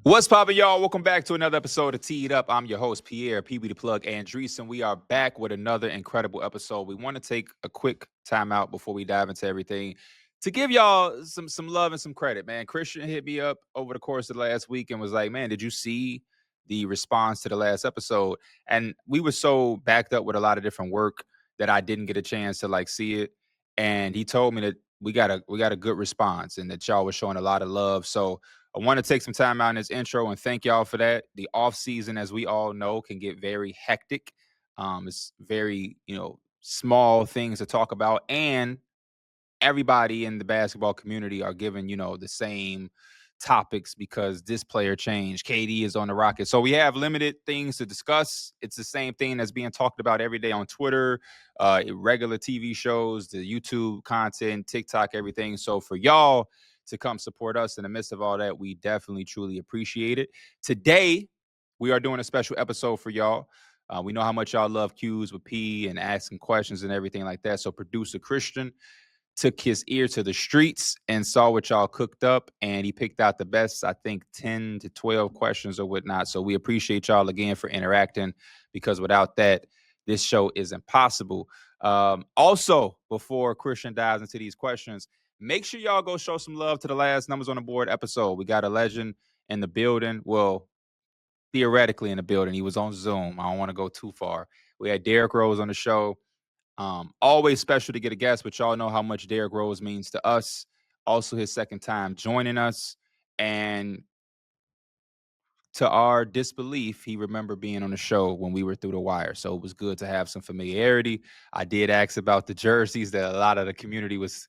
What's poppin', y'all? Welcome back to another episode of Teed Up. I'm your host, Pierre, Pee Wee the Plug, Andreessen. We are back with another incredible episode. We want to take a quick time out before we dive into everything to give y'all some love and some credit, man. Christian hit me up over the course of the last week and was like, man, did you see the response to the last episode? And we were so backed up with a lot of different work that I didn't get a chance to see it. And he told me that we got a good response and that y'all was showing a lot of love. So I want to take some time out in this intro and thank y'all for that. The off season, as we all know, can get very hectic. It's very, small things to talk about, and everybody in the basketball community are given, the same topics because this player changed. KD is on the Rockets. So we have limited things to discuss. It's the same thing that's being talked about every day on Twitter, regular TV shows, the YouTube content, TikTok, everything. So for y'all to come support us in the midst of all that, we definitely, truly appreciate it. Today, we are doing a special episode for y'all. We know how much y'all love Q's with P and asking questions and everything like that. So producer Christian took his ear to the streets and saw what y'all cooked up, and he picked out the best, I think, 10 to 12 questions or whatnot. So we appreciate y'all again for interacting, because without that, this show is impossible. Also, before Christian dives into these questions, make sure y'all go show some love to the last Numbers on the Board episode. We got a legend in the building. Well, theoretically in the building. He was on Zoom. I don't want to go too far. We had Derrick Rose on the show. Always special to get a guest, but y'all know how much Derrick Rose means to us. Also, his second time joining us. And to our disbelief, he remembered being on the show when we were through the wire. So it was good to have some familiarity. I did ask about the jerseys that a lot of the community was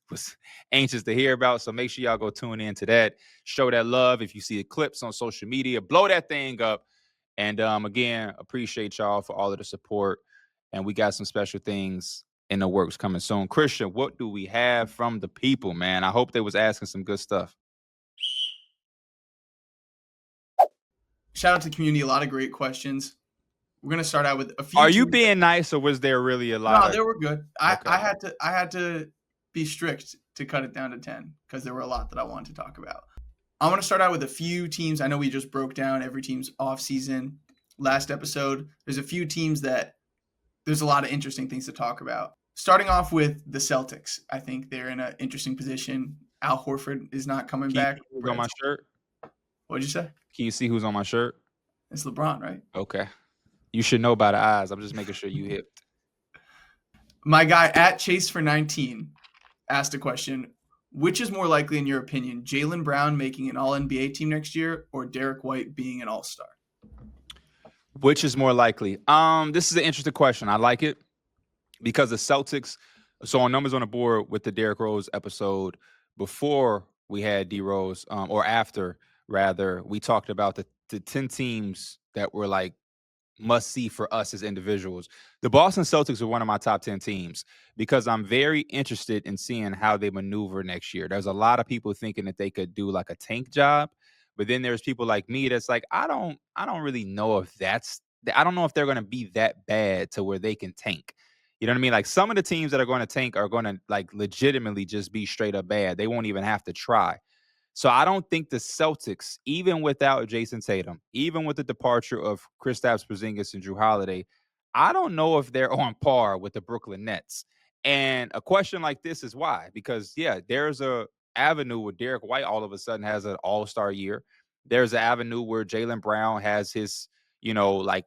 anxious to hear about. So make sure y'all go tune in to that. Show that love. If you see the clips on social media, blow that thing up. And again, appreciate y'all for all of the support. And we got some special things in the works coming soon. Christian, what do we have from the people, man? I hope they was asking some good stuff. Shout out to the community. A lot of great questions. We're gonna start out with a few. Are you being nice, or was there really a lot No, of? they were good. I Okay. I had to be strict to cut it down to 10 because there were a lot that I wanted to talk about. I want to start out with a few teams. I know we just broke down every team's off season last episode. There's a few teams that there's a lot of interesting things to talk about. Starting off with the Celtics, I think they're in an interesting position. Al Horford is not coming Can you back. see who's on my shirt? What'd you say? Can you see who's on my shirt? It's LeBron, right? Okay. You should know by the eyes. I'm just making sure you hit. My guy at Chase for 19 asked a question. Which is more likely, in your opinion, Jaylen Brown making an All-NBA team next year or Derek White being an All-Star? Which is more likely? This is an interesting question. I like it because the Celtics. So on Numbers on the Board with the Derrick Rose episode, before we had D Rose, or after rather, we talked about the 10 teams that were like must see for us as individuals. The Boston Celtics are one of my top 10 teams because I'm very interested in seeing how they maneuver next year. There's a lot of people thinking that they could do like a tank job, but then there's people like me that's like, I don't really know if I don't know if they're going to be that bad to where they can tank. You know what I mean? Like some of the teams that are going to tank are going to like legitimately just be straight up bad. They won't even have to try. So I don't think the Celtics, even without Jason Tatum, even with the departure of Kristaps Porzingis and Drew Holiday, I don't know if they're on par with the Brooklyn Nets. And a question like this is why? Because yeah, there's a avenue where Derek White all of a sudden has an all-star year. There's an avenue where Jaylen Brown has his, like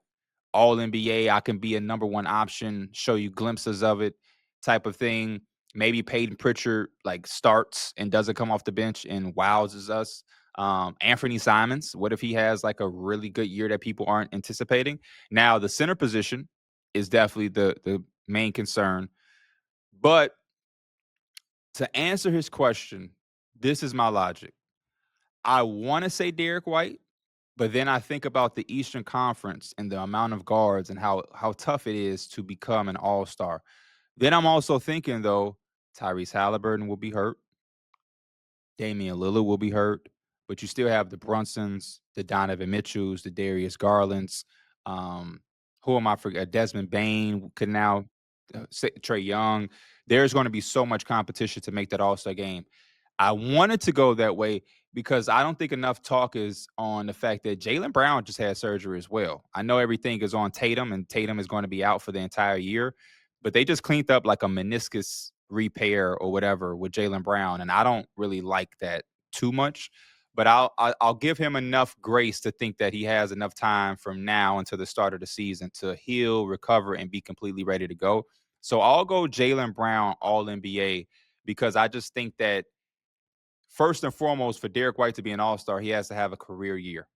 all NBA, I can be a number one option, show you glimpses of it type of thing. Maybe Peyton Pritchard like starts and doesn't come off the bench and wowses us. Anthony Simons, what if he has like a really good year that people aren't anticipating? Now, the center position is definitely the main concern. But to answer his question, this is my logic. I want to say Derek White, but then I think about the Eastern Conference and the amount of guards and how tough it is to become an all-star. Then I'm also thinking, though, Tyrese Halliburton will be hurt. Damian Lillard will be hurt, but you still have the Brunsons, the Donovan Mitchells, the Darius Garlands. Who am I forgetting? Desmond Bain could now, Trey Young. There's going to be so much competition to make that All-Star game. I wanted to go that way because I don't think enough talk is on the fact that Jaylen Brown just had surgery as well. I know everything is on Tatum, and Tatum is going to be out for the entire year, but they just cleaned up like a meniscus repair or whatever with Jaylen Brown, and I don't really like that too much. But I'll give him enough grace to think that he has enough time from now until the start of the season to heal, recover, and be completely ready to go. So I'll go Jaylen Brown All NBA because I just think that first and foremost, for Derek White to be an all-star, he has to have a career year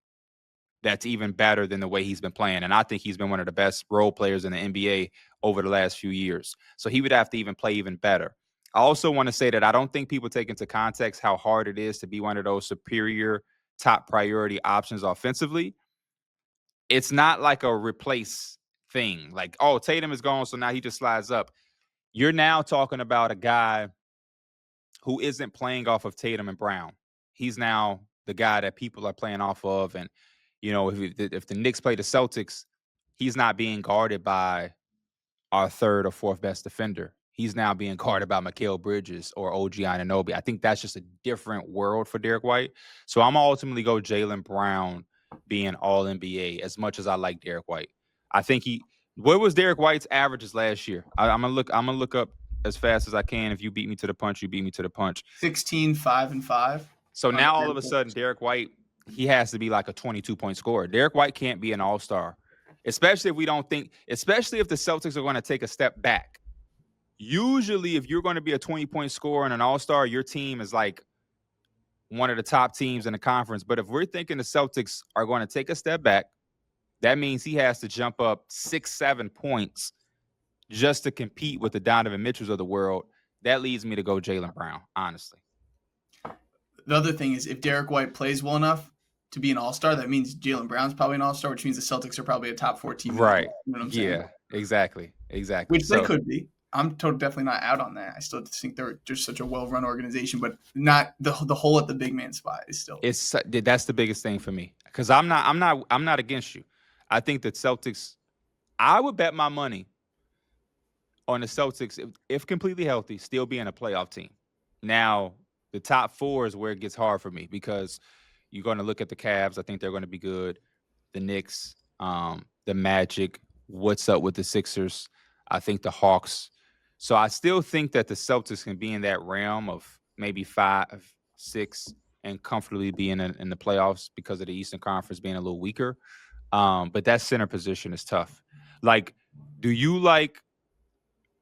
that's even better than the way he's been playing. And I think he's been one of the best role players in the NBA over the last few years. So he would have to even play even better. I also want to say that I don't think people take into context how hard it is to be one of those superior top priority options offensively. It's not like a replace thing. Like, oh, Tatum is gone, so now he just slides up. You're now talking about a guy who isn't playing off of Tatum and Brown. He's now the guy that people are playing off of. And, if the Knicks play the Celtics, he's not being guarded by our third or fourth best defender. He's now being guarded by Mikal Bridges or OG Anunoby. I think that's just a different world for Derek White. So I'm ultimately go Jaylen Brown being all NBA as much as I like Derek White. I think what was Derek White's averages last year? I'm gonna look up as fast as I can. If you beat me to the punch, you beat me to the punch. 16, 5, and 5. So now all of a sudden, Derek White, he has to be like a 22-point scorer. Derek White can't be an all-star, especially if the Celtics are going to take a step back. Usually, if you're going to be a 20-point scorer and an all-star, your team is like one of the top teams in the conference. But if we're thinking the Celtics are going to take a step back, that means he has to jump up 6-7 points just to compete with the Donovan Mitchells of the world. That leads me to go Jaylen Brown, honestly. The other thing is, if Derek White plays well enough to be an all-star, that means Jaylen Brown's probably an all-star, which means the Celtics are probably a top 4 team. Right. You know what I'm Yeah, saying? exactly. Which they could be. I'm definitely not out on that. I still think they're just such a well-run organization, but not the hole at the big man spot is still. That's the biggest thing for me, because I'm not against you. I think that Celtics. I would bet my money on the Celtics if completely healthy, still being a playoff team. Now, the top 4 is where it gets hard for me because you're going to look at the Cavs. I think they're going to be good. The Knicks, the Magic. What's up with the Sixers? I think the Hawks. So I still think that the Celtics can be in that realm of maybe 5, 6, and comfortably be in the playoffs because of the Eastern Conference being a little weaker. But that center position is tough. Like, do you like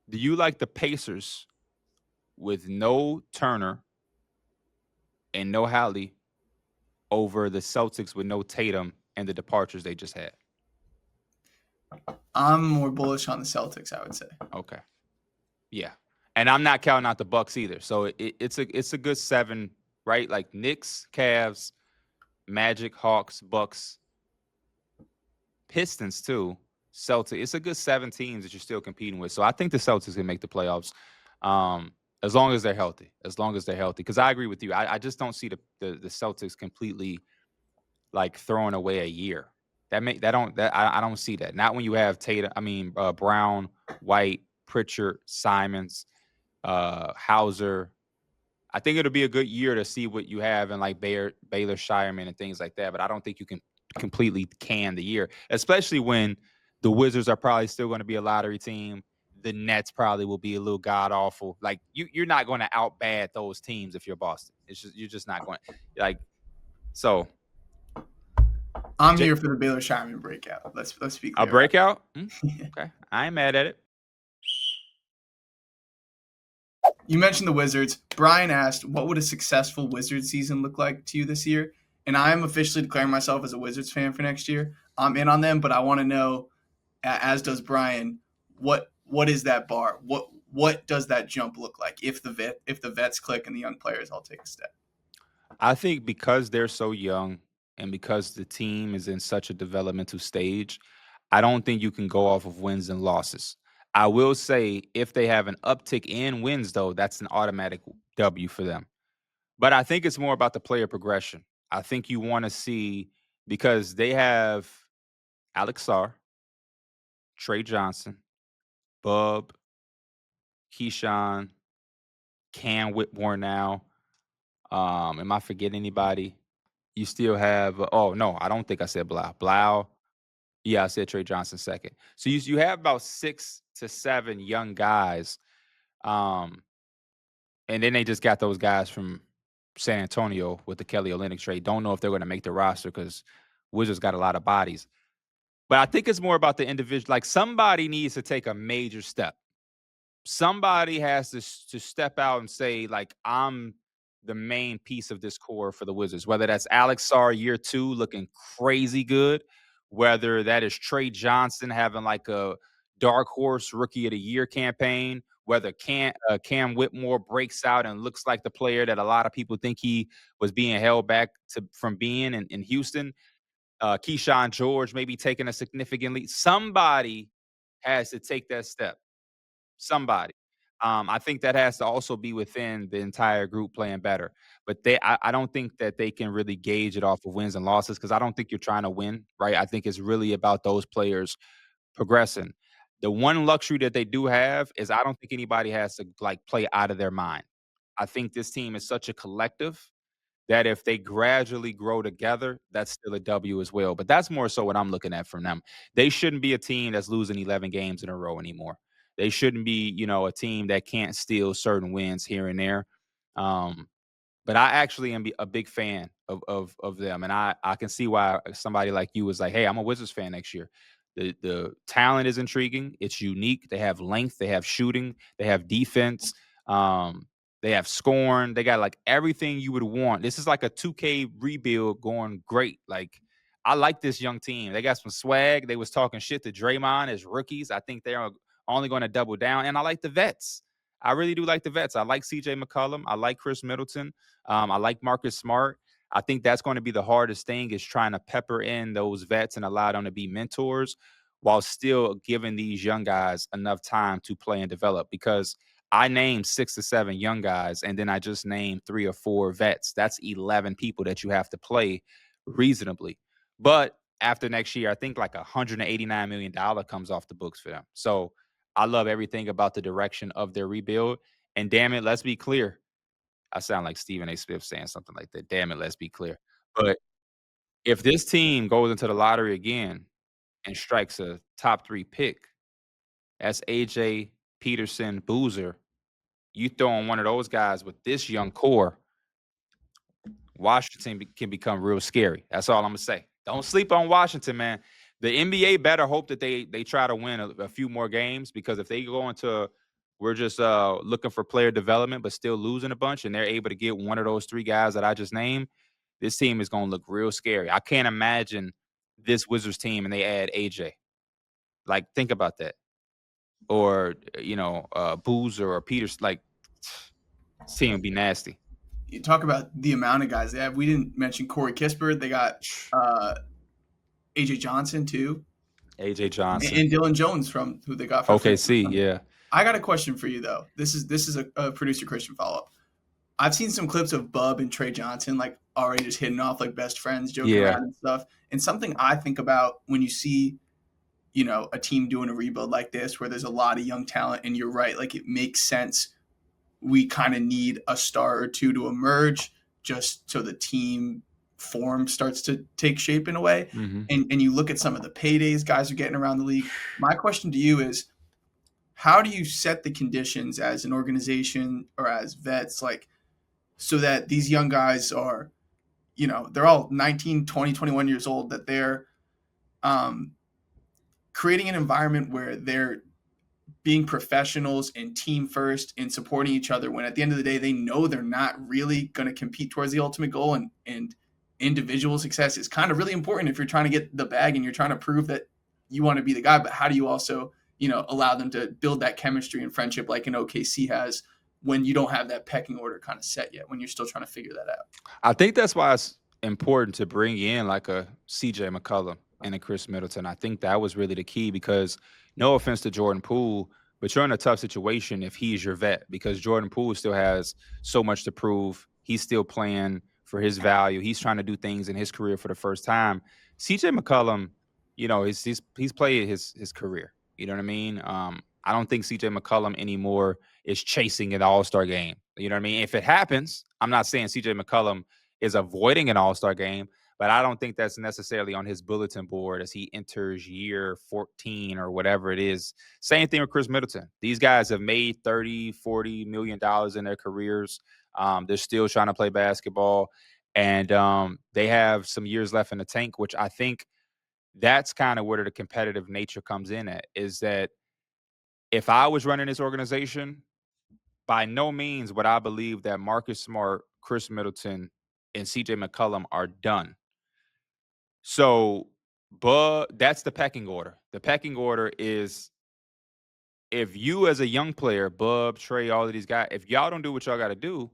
the Pacers with no Turner and no Halley over the Celtics with no Tatum and the departures they just had? I'm more bullish on the Celtics, I would say. Okay. Yeah. And I'm not counting out the Bucks either. So it's a good 7, right? Like Knicks, Cavs, Magic, Hawks, Bucks, Pistons too, Celtics. It's a good 7 teams that you're still competing with. So I think the Celtics can make the playoffs. As long as they're healthy. Because I agree with you. I just don't see the Celtics completely like throwing away a year. I don't see that. Not when you have Brown, White, Pritchard, Simons, Hauser. I think it'll be a good year to see what you have in like Baylor Shireman and things like that. But I don't think you can completely can the year, especially when the Wizards are probably still going to be a lottery team. The Nets probably will be a little god awful. Like you're not going to outbad those teams if you're Boston. You're just not going like. So I'm here for the Baylor Shireman breakout. Let's be clear. A breakout? Okay, I ain't mad at it. You mentioned the Wizards. Brian asked, what would a successful Wizards season look like to you this year? And I am officially declaring myself as a Wizards fan for next year. I'm in on them, but I want to know, as does Brian, what is that bar? What does that jump look like if the vets click and the young players all take a step? I think because they're so young and because the team is in such a developmental stage, I don't think you can go off of wins and losses. I will say if they have an uptick in wins, though, that's an automatic W for them. But I think it's more about the player progression. I think you want to see, because they have Alex Sarr, Trey Johnson, Bub, Keyshawn, Cam Whitmore now. Am I forgetting anybody? You still have oh no, I don't think I said Blau. Blau. Yeah, I said Trey Johnson second. So you have about 6 to 7 young guys. Um, and then they just got those guys from San Antonio with the Kelly Olynyk trade. Don't know if they're going to make the roster because Wizards got a lot of bodies. But I think it's more about the individual. Like somebody needs to take a major step. Somebody has to step out and say, like, I'm the main piece of this core for the Wizards. Whether that's Alex Sarr year 2 looking crazy good, whether that is Trey Johnson having like a dark horse rookie of the year campaign, whether Cam Whitmore breaks out and looks like the player that a lot of people think he was being held back from being in Houston. Keyshawn George maybe taking a significant lead. Somebody has to take that step. Somebody. I think that has to also be within the entire group playing better. But I don't think that they can really gauge it off of wins and losses because I don't think you're trying to win, right? I think it's really about those players progressing. The one luxury that they do have is I don't think anybody has to like play out of their mind. I think this team is such a collective that if they gradually grow together, that's still a W as well. But that's more so what I'm looking at from them. They shouldn't be a team that's losing 11 games in a row anymore. They shouldn't be, a team that can't steal certain wins here and there. Um, but I actually am a big fan of them, and I can see why somebody like you was like, "Hey, I'm a Wizards fan next year." The talent is intriguing. It's unique. They have length. They have shooting. They have defense. Um, they have scoring. They got like everything you would want. This is like a 2K rebuild going great. Like I like this young team. They got some swag. They was talking shit to Draymond as rookies. I think they're only going to double down, and I like the vets. I really do like the vets. I like CJ McCollum. I like Chris Middleton. I like Marcus Smart. I think that's going to be the hardest thing is trying to pepper in those vets and allow them to be mentors while still giving these young guys enough time to play and develop. Because I named 6 to 7 young guys, and then I just named 3 or 4 vets. That's 11 people that you have to play reasonably. But after next year, I think like $189 million comes off the books for them. So I love everything about the direction of their rebuild. And damn it, let's be clear. I sound like Stephen A. Smith saying something like that. Damn it, let's be clear. But if this team goes into the lottery again and strikes a top 3 pick, that's AJ, Peterson, Boozer. You throw on one of those guys with this young core, Washington can become real scary. That's all I'm gonna say. Don't sleep on Washington, man. The NBA better hope that they try to win a few more games because if they go into we're just looking for player development but still losing a bunch and they're able to get one of those 3 guys that I just named, this team is gonna look real scary. I can't imagine this Wizards team and they add AJ. Like think about that. Or Boozer or Peters. Like this team would be nasty. You talk about the amount of guys they have. We didn't mention Corey Kispert. They got uh, AJ Johnson too, AJ Johnson. and Dylan Jones from who they got from Okay, Phoenix. see, yeah. I got a question for you though. This is a producer Christian follow up. I've seen some clips of Bub and Trey Johnson like already just hitting off like best friends, joking Yeah. around and stuff. And something I think about when you see, a team doing a rebuild like this where there's a lot of young talent, and you're right, like it makes sense. We kind of need a star or two to emerge just so the team form starts to take shape in a way. Mm-hmm. And you look at some of the paydays guys are getting around the league. My question to you is, how do you set the conditions as an organization or as vets, like so that these young guys are, they're all 19, 20, 21 years old, that they're um, creating an environment where they're being professionals and team first and supporting each other when at the end of the day they know they're not really going to compete towards the ultimate goal, and individual success is kind of really important if you're trying to get the bag and you're trying to prove that you want to be the guy. But how do you also allow them to build that chemistry and friendship like an OKC has when you don't have that pecking order kind of set yet, when you're still trying to figure that out? I think that's why it's important to bring in like a CJ McCollum and a Chris Middleton. I think that was really the key because no offense to Jordan Poole, but you're in a tough situation if he's your vet because Jordan Poole still has so much to prove. He's still playing for his value. He's trying to do things in his career for the first time. CJ McCollum, he's played his career. You know what I mean? I don't think CJ McCollum anymore is chasing an all-star game. You know what I mean? If it happens, I'm not saying CJ McCollum is avoiding an all-star game, but I don't think that's necessarily on his bulletin board as he enters year 14 or whatever it is. Same thing with Chris Middleton. These guys have made 30, 40 million dollars in their careers. They're still trying to play basketball, and they have some years left in the tank, which I think that's kind of where the competitive nature comes in at, is that if I was running this organization, by no means would I believe that Marcus Smart, Chris Middleton, and CJ McCollum are done. So, but that's the pecking order. The pecking order is, if you as a young player, Bub, Trey, all of these guys, if y'all don't do what y'all got to do,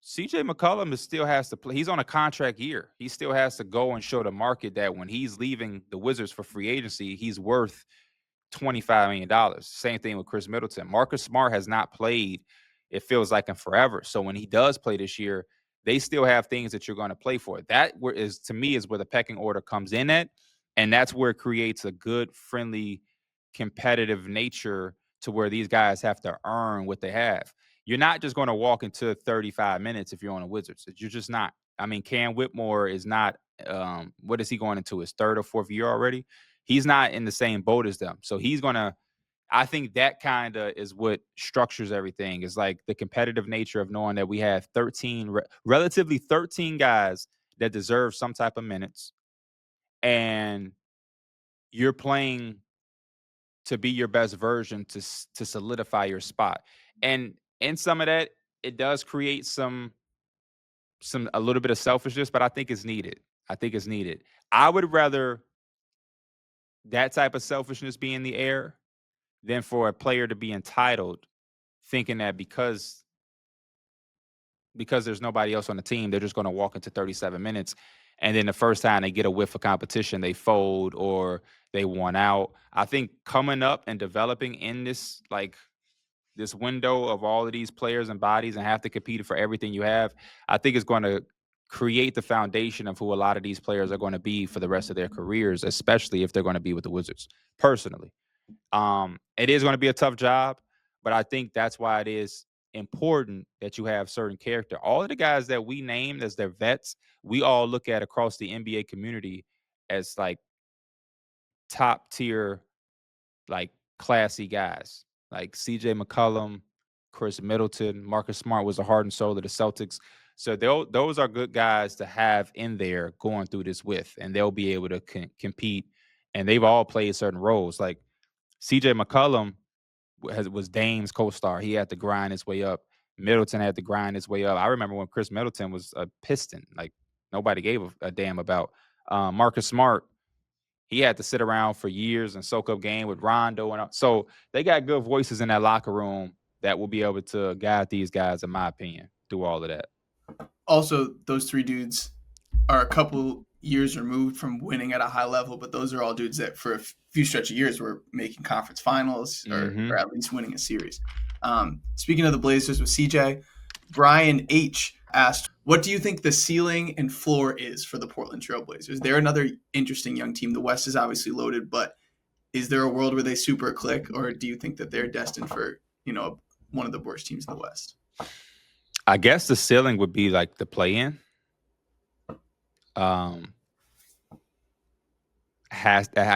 CJ McCollum still has to play. He's on a contract year. He still has to go and show the market that when he's leaving the Wizards for free agency, he's worth $25 million. Same thing with Chris Middleton. Marcus Smart has not played, it feels like, in forever. So when he does play this year, they still have things that you're going to play for. That is, to me, is where the pecking order comes in at. And that's where it creates a good, friendly, competitive nature to where these guys have to earn what they have. You're not just going to walk into 35 minutes if you're on the Wizards. You're just not. I mean, Cam Whitmore is not, what is he going into, his third or fourth year already? He's not in the same boat as them. So he's going to, I think that kind of is what structures everything. Is like the competitive nature of knowing that we have 13, relatively 13 guys that deserve some type of minutes, and you're playing to be your best version to solidify your spot. And in some of that, it does create some a little bit of selfishness, but I think it's needed. I think it's needed. I would rather that type of selfishness be in the air than for a player to be entitled, thinking that because there's nobody else on the team, they're just going to walk into 37 minutes, and then the first time they get a whiff of competition, they fold or they want out. I think coming up and developing in this window of all of these players and bodies and have to compete for everything you have, I think is going to create the foundation of who a lot of these players are going to be for the rest of their careers, especially if they're going to be with the Wizards. Personally, it is going to be a tough job, but I think that's why it is important that you have certain character. All of the guys that we named as their vets, we all look at across the NBA community as like top tier, like classy guys, like CJ McCollum, Chris Middleton, Marcus Smart was the heart and soul of the Celtics. So those are good guys to have in there going through this with, and they'll be able to compete. And they've all played certain roles. Like CJ McCollum was Dame's co-star. He had to grind his way up. Middleton had to grind his way up. I remember when Chris Middleton was a Piston, like nobody gave a damn about. Marcus Smart, he had to sit around for years and soak up game with Rondo, and so they got good voices in that locker room that will be able to guide these guys, in my opinion, through all of that. Also, those three dudes are a couple years removed from winning at a high level, but those are all dudes that for a few stretch of years were making conference finals or at least winning a series. Speaking of the Blazers with CJ, Brian H. asked, what do you think the ceiling and floor is for the Portland Trail Blazers? They're another interesting young team. The West is obviously loaded, but is there a world where they super click, or do you think that they're destined for, one of the worst teams in the West? I guess the ceiling would be like the play-in. I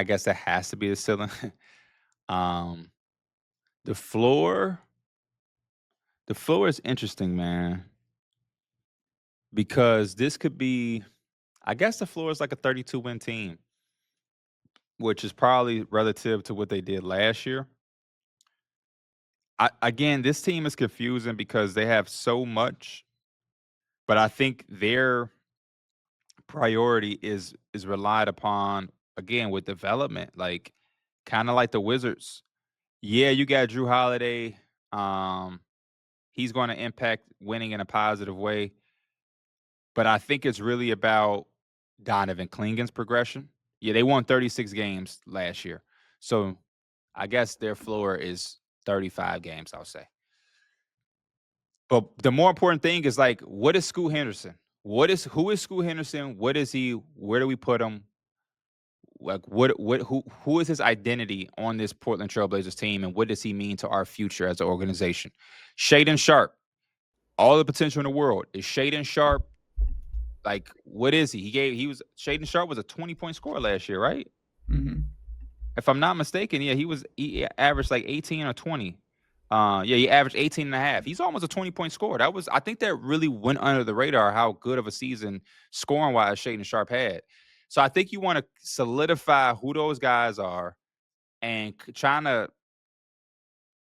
guess that has to be the ceiling. The floor is interesting, man, because this could be, I guess the floor is like a 32-win team, which is probably relative to what they did last year. Again, this team is confusing because they have so much, but I think their priority is relied upon, again, with development, like kind of like the Wizards. Yeah, you got Drew Holiday. He's going to impact winning in a positive way, but I think it's really about Donovan Klingen's progression. Yeah, they won 36 games last year, so I guess their floor is 35 games, I'll say. But the more important thing is, like, what is Scoot Henderson? Who is Scoot Henderson? What is he? Where do we put him? Like who is his identity on this Portland Trailblazers team, and what does he mean to our future as an organization? Shaden Sharp, all the potential in the world. Is Shaden Sharp like what is he? Shaden Sharp was a 20-point scorer last year, right? Mm-hmm. If I'm not mistaken, yeah, he averaged like 18 or 20. Yeah, he averaged 18 and a half. He's almost a 20-point scorer. I think that really went under the radar how good of a season scoring wise Shaden Sharp had. So I think you want to solidify who those guys are and trying to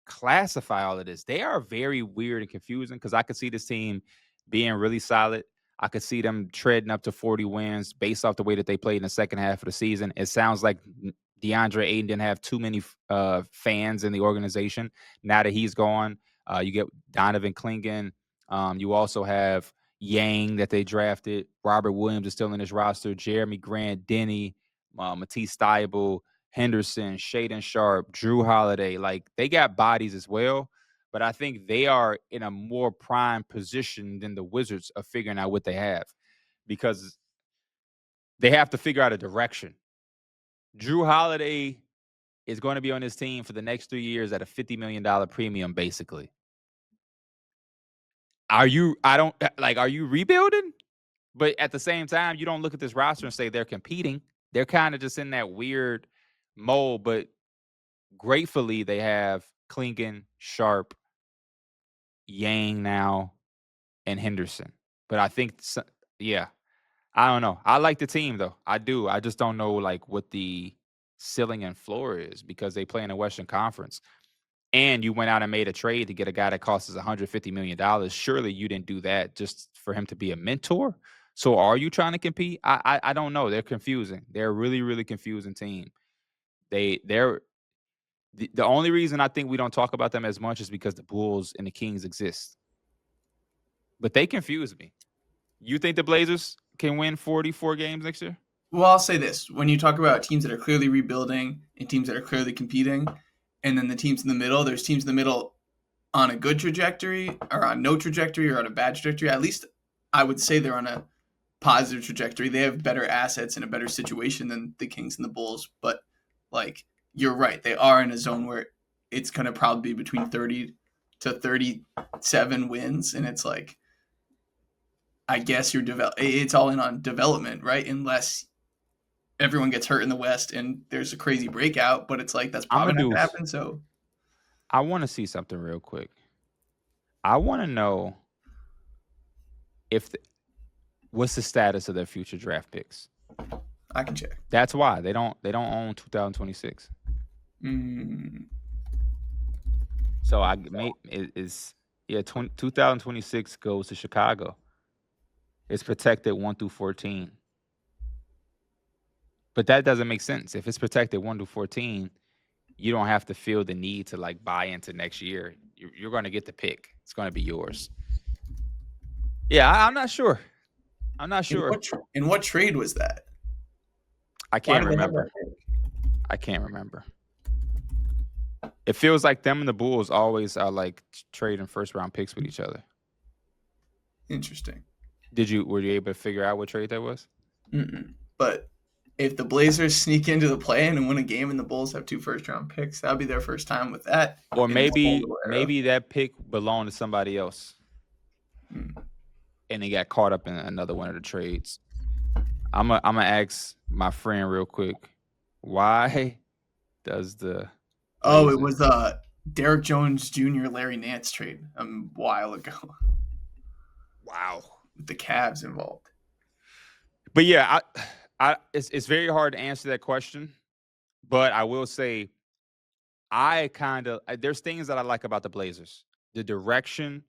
classify all of this. They are very weird and confusing because I could see this team being really solid. I could see them treading up to 40 wins based off the way that they played in the second half of the season. It sounds like DeAndre Ayton didn't have too many fans in the organization. Now that he's gone, you get Donovan Clingan. You also have Yang that they drafted. Robert Williams is still in his roster. Jeremy Grant, Denny, Matisse Thybulle, Henderson, Shaden Sharp, Drew Holiday. Like they got bodies as well, but I think they are in a more prime position than the Wizards of figuring out what they have because they have to figure out a direction. Drew Holiday is going to be on this team for the next 3 years at a $50 million premium, basically. Are you rebuilding? But at the same time, you don't look at this roster and say they're competing. They're kind of just in that weird mold, but gratefully they have Clingan, Sharp, Yang now, and Henderson. But I think, yeah, I don't know. I like the team though. I do. I just don't know like what the ceiling and floor is because they play in the Western Conference. And you went out and made a trade to get a guy that costs us $150 million. Surely you didn't do that just for him to be a mentor. So are you trying to compete? I don't know. They're confusing. They're a really, really confusing team. They're the only reason I think we don't talk about them as much is because the Bulls and the Kings exist. But they confuse me. You think the Blazers can win 44 games next year? Well, I'll say this. When you talk about teams that are clearly rebuilding and teams that are clearly competing, and then the teams in the middle, there's teams in the middle on a good trajectory or on no trajectory or on a bad trajectory. At least I would say they're on a positive trajectory. They have better assets and a better situation than the Kings and the Bulls. But, like, you're right. They are in a zone where it's going to probably be between 30 to 37 wins. And it's like, I guess it's all in on development, right? Unless everyone gets hurt in the West and there's a crazy breakout, but it's like that's I'm probably gonna not do. going to happen. So I want to see something real quick. I want to know if what's the status of their future draft picks. I can check. That's why they don't own 2026. So I may is yeah 2026 goes to Chicago. It's protected 1 through 14. But that doesn't make sense. If it's protected 1 through 14, you don't have to feel the need to like buy into next year. You're going to get the pick. It's going to be yours. Yeah, I'm not sure. I'm not sure. In what trade was that? I can't remember. I can't remember. It feels like them and the Bulls always are like trading first round picks with each other. Interesting. Were you able to figure out what trade that was? But if the Blazers sneak into the play-in and win a game and the Bulls have 2 first-round picks, that'll be their first time with that. Or maybe that pick belonged to somebody else. And they got caught up in another one of the trades. I'm gonna ask my friend real quick. Why does the Blazers... it was Derrick Jones Jr. Larry Nance trade a while ago. Wow. With the Cavs involved. But yeah, it's very hard to answer that question. But I will say there's things that I like about the Blazers. The direction,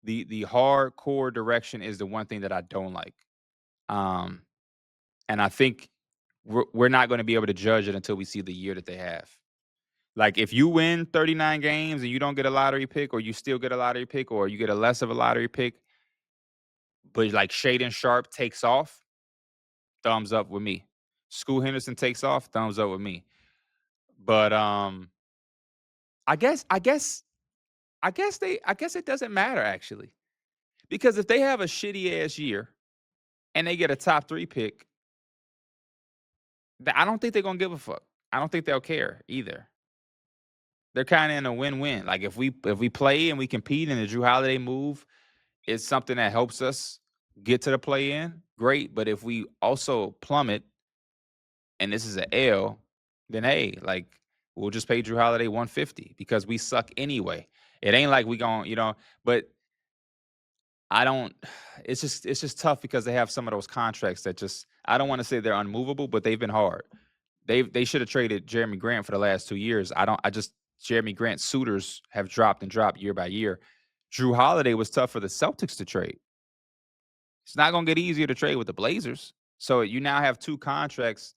the hardcore direction is the one thing that I don't like. And I think we're not going to be able to judge it until we see the year that they have. Like if you win 39 games and you don't get a lottery pick, or you still get a lottery pick, or you get a less of a lottery pick, but like Shaden Sharp takes off, thumbs up with me. Scoot Henderson takes off, thumbs up with me. But I guess it doesn't matter actually. Because if they have a shitty ass year and they get a top 3 pick, I don't think they're gonna give a fuck. I don't think they'll care either. They're kind of in a win-win. Like if we play and we compete and the Drew Holiday move is something that helps us get to the play-in, great. But if we also plummet and this is an L, then hey, like we'll just pay Drew Holiday 150 because we suck anyway. It ain't like we gon', but I don't it's just tough because they have some of those contracts that just I don't want to say they're unmovable, but they've been hard. They should have traded Jeremy Grant for the last 2 years. I just Jeremy Grant suitors have dropped and dropped year by year. Drew Holiday was tough for the Celtics to trade. It's not going to get easier to trade with the Blazers. So you now have two contracts.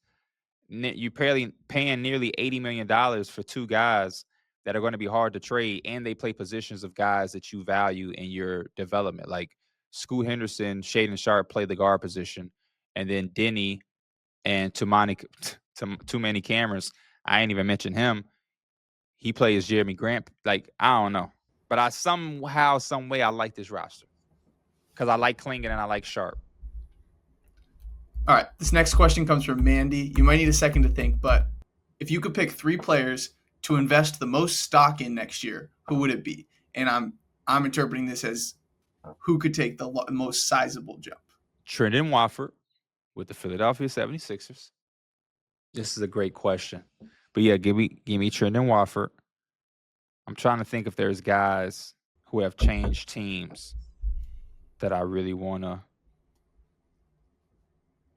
You're paying nearly $80 million for two guys that are going to be hard to trade, and they play positions of guys that you value in your development. Like Scoot Henderson, Shaden Sharp play the guard position, and then Denny and too many cameras. I ain't even mentioned him. He plays Jeremy Grant. Like I don't know, but I somehow, some way, I like this roster because I like Klingon and I like Sharp. All right, this next question comes from Mandy. You might need a second to think, but if you could pick 3 players to invest the most stock in next year, who would it be? And I'm interpreting this as who could take the most sizable jump. Trendon Watford with the Philadelphia 76ers. This is a great question. But yeah, give me Trendon Watford. I'm trying to think if there's guys who have changed teams that I really want to.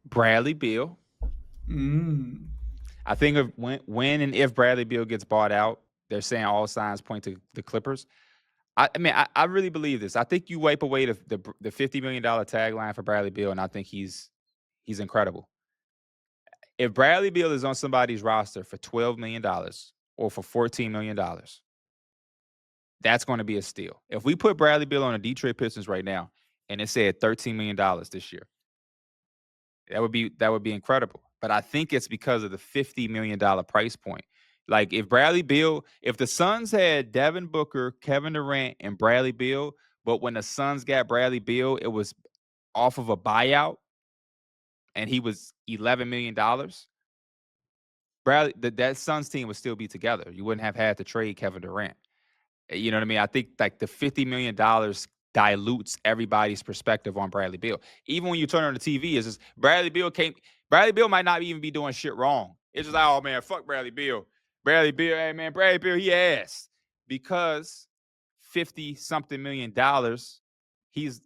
Bradley Beal. I think of when and if Bradley Beal gets bought out, they're saying all signs point to the Clippers. I mean, I really believe this. I think you wipe away the $50 million tagline for Bradley Beal, and I think he's incredible. If Bradley Beal is on somebody's roster for $12 million or for $14 million, that's going to be a steal. If we put Bradley Beal on the Detroit Pistons right now and it said $13 million this year, that would be incredible. But I think it's because of the $50 million price point. Like if the Suns had Devin Booker, Kevin Durant, and Bradley Beal, but when the Suns got Bradley Beal, it was off of a buyout and he was $11 million. That Suns team would still be together. You wouldn't have had to trade Kevin Durant. You know what I mean? I think like the $50 million dilutes everybody's perspective on Bradley Beal. Even when you turn on the TV, it's just Bradley Beal might not even be doing shit wrong. It's just like, oh man, fuck Bradley Beal. Hey man, Bradley Beal, he ass. Because 50 something million dollars, who's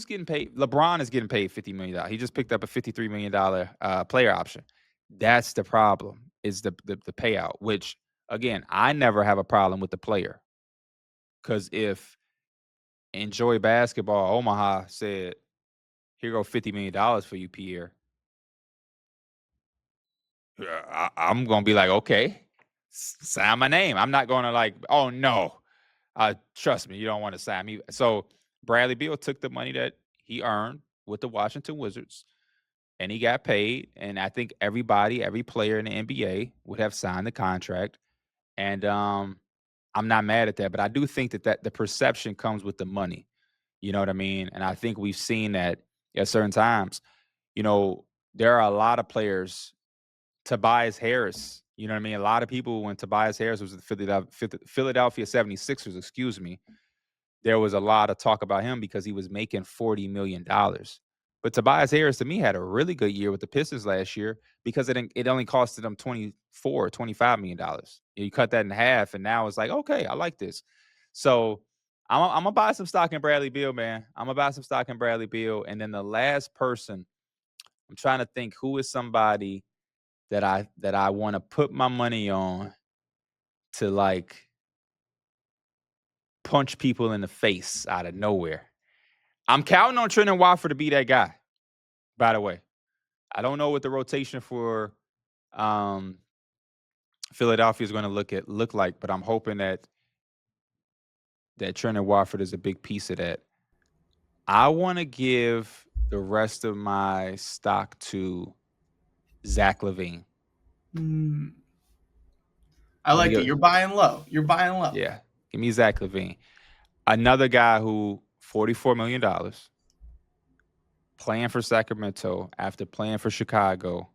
getting paid? LeBron is getting paid $50 million. He just picked up a $53 million player option. That's the problem, is the payout, which again, I never have a problem with the player. Because if Enjoy Basketball Omaha said, here go $50 million for you, Pierre, I'm going to be like, okay, sign my name. I'm not going to like, oh no, trust me, you don't want to sign me. So Bradley Beal took the money that he earned with the Washington Wizards and he got paid. And I think every player in the NBA would have signed the contract. And I'm not mad at that, but I do think that the perception comes with the money. You know what I mean? And I think we've seen that at certain times. There are a lot of players. Tobias Harris, you know what I mean? A lot of people, when Tobias Harris was at the Philadelphia 76ers, excuse me, there was a lot of talk about him because he was making $40 million. But Tobias Harris, to me, had a really good year with the Pistons last year because it only costed them $25 million. You cut that in half, and now it's like, okay, I like this. So I'm going to buy some stock in Bradley Beal, man. I'm going to buy some stock in Bradley Beal. And then the last person, I'm trying to think who is somebody that I want to put my money on to like punch people in the face out of nowhere. I'm counting on Trendon Watford to be that guy, by the way. I don't know what the rotation for Philadelphia is going to look like, but I'm hoping that Trendon Watford is a big piece of that. I want to give the rest of my stock to Zach LaVine. I like it. You're buying low. Yeah. Give me Zach LaVine. Another guy who $44 million. playing for Sacramento, after playing for Chicago,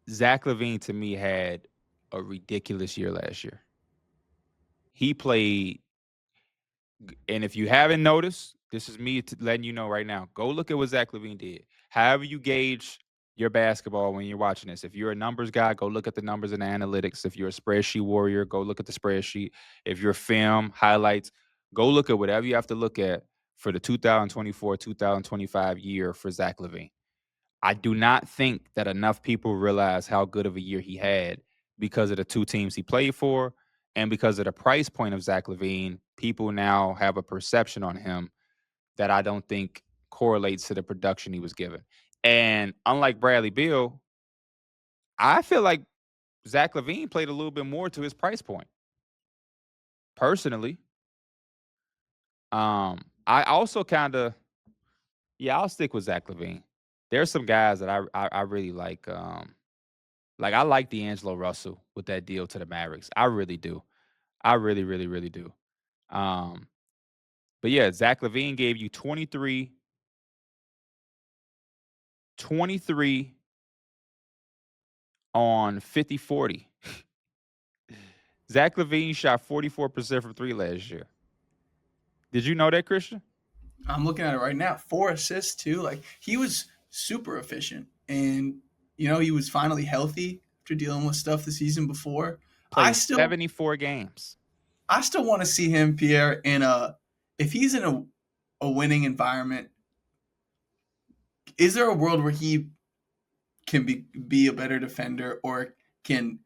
Zach LaVine to me had a ridiculous year last year. He played, and if you haven't noticed, this is me letting you know right now. Go look at what Zach LaVine did. However you gauge your basketball when you're watching this. If you're a numbers guy, go look at the numbers and the analytics. If you're a spreadsheet warrior, go look at the spreadsheet. If you're film highlights, go look at whatever you have to look at for the 2024-2025 year for Zach LaVine. I do not think that enough people realize how good of a year he had because of the two teams he played for and because of the price point of Zach LaVine. People now have a perception on him that I don't think correlates to the production he was given. And unlike Bradley Beal, I feel like Zach LaVine played a little bit more to his price point. Personally, I also kind of, yeah, I'll stick with Zach LaVine. There's some guys that I really like. Like I like D'Angelo Russell with that deal to the Mavericks. I really do. I really, really, really do. Um, but yeah, Zach LaVine gave you 23, 23 on 50-40. Zach LaVine shot 44% from three last year. Did you know that, Christian? I'm looking at it right now. 4 assists too. Like he was super efficient, and he was finally healthy after dealing with stuff the season before. I Played still 74 games. I still want to see him, Pierre, in a if he's in a winning environment. Is there a world where he can be a better defender or can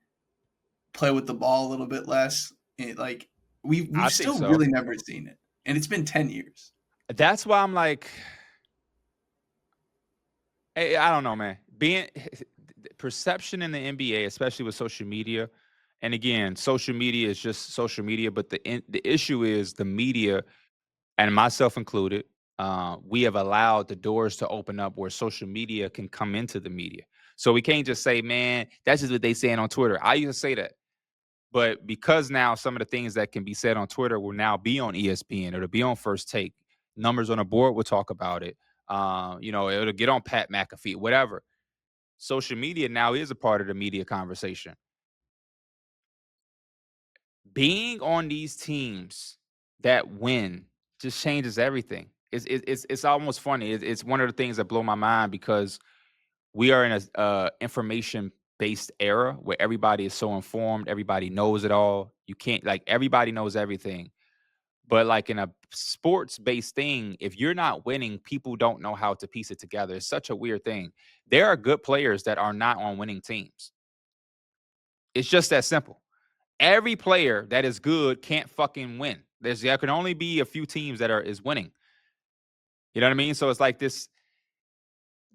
play with the ball a little bit less? Like we've I think still so. really never seen it, and it's been 10 years. That's why I'm like, I don't know, man. Being perception in the NBA, especially with social media, and again, social media is just social media, but the issue is the media, and myself included. We have allowed the doors to open up where social media can come into the media. So we can't just say, man, that's just what they saying on Twitter. I used to say that. But because now some of the things that can be said on Twitter will now be on ESPN, it'll be on First Take. Numbers on the board will talk about it. It'll get on Pat McAfee, whatever. Social media now is a part of the media conversation. Being on these teams that win just changes everything. It's almost funny. It's one of the things that blow my mind because we are in a information based era where everybody is so informed, everybody knows it all. You can't like everybody knows everything. But like in a sports based thing, if you're not winning, people don't know how to piece it together. It's such a weird thing. There are good players that are not on winning teams. It's just that simple. Every player that is good can't fucking win. There can only be a few teams that is winning. You know what I mean? So it's like this.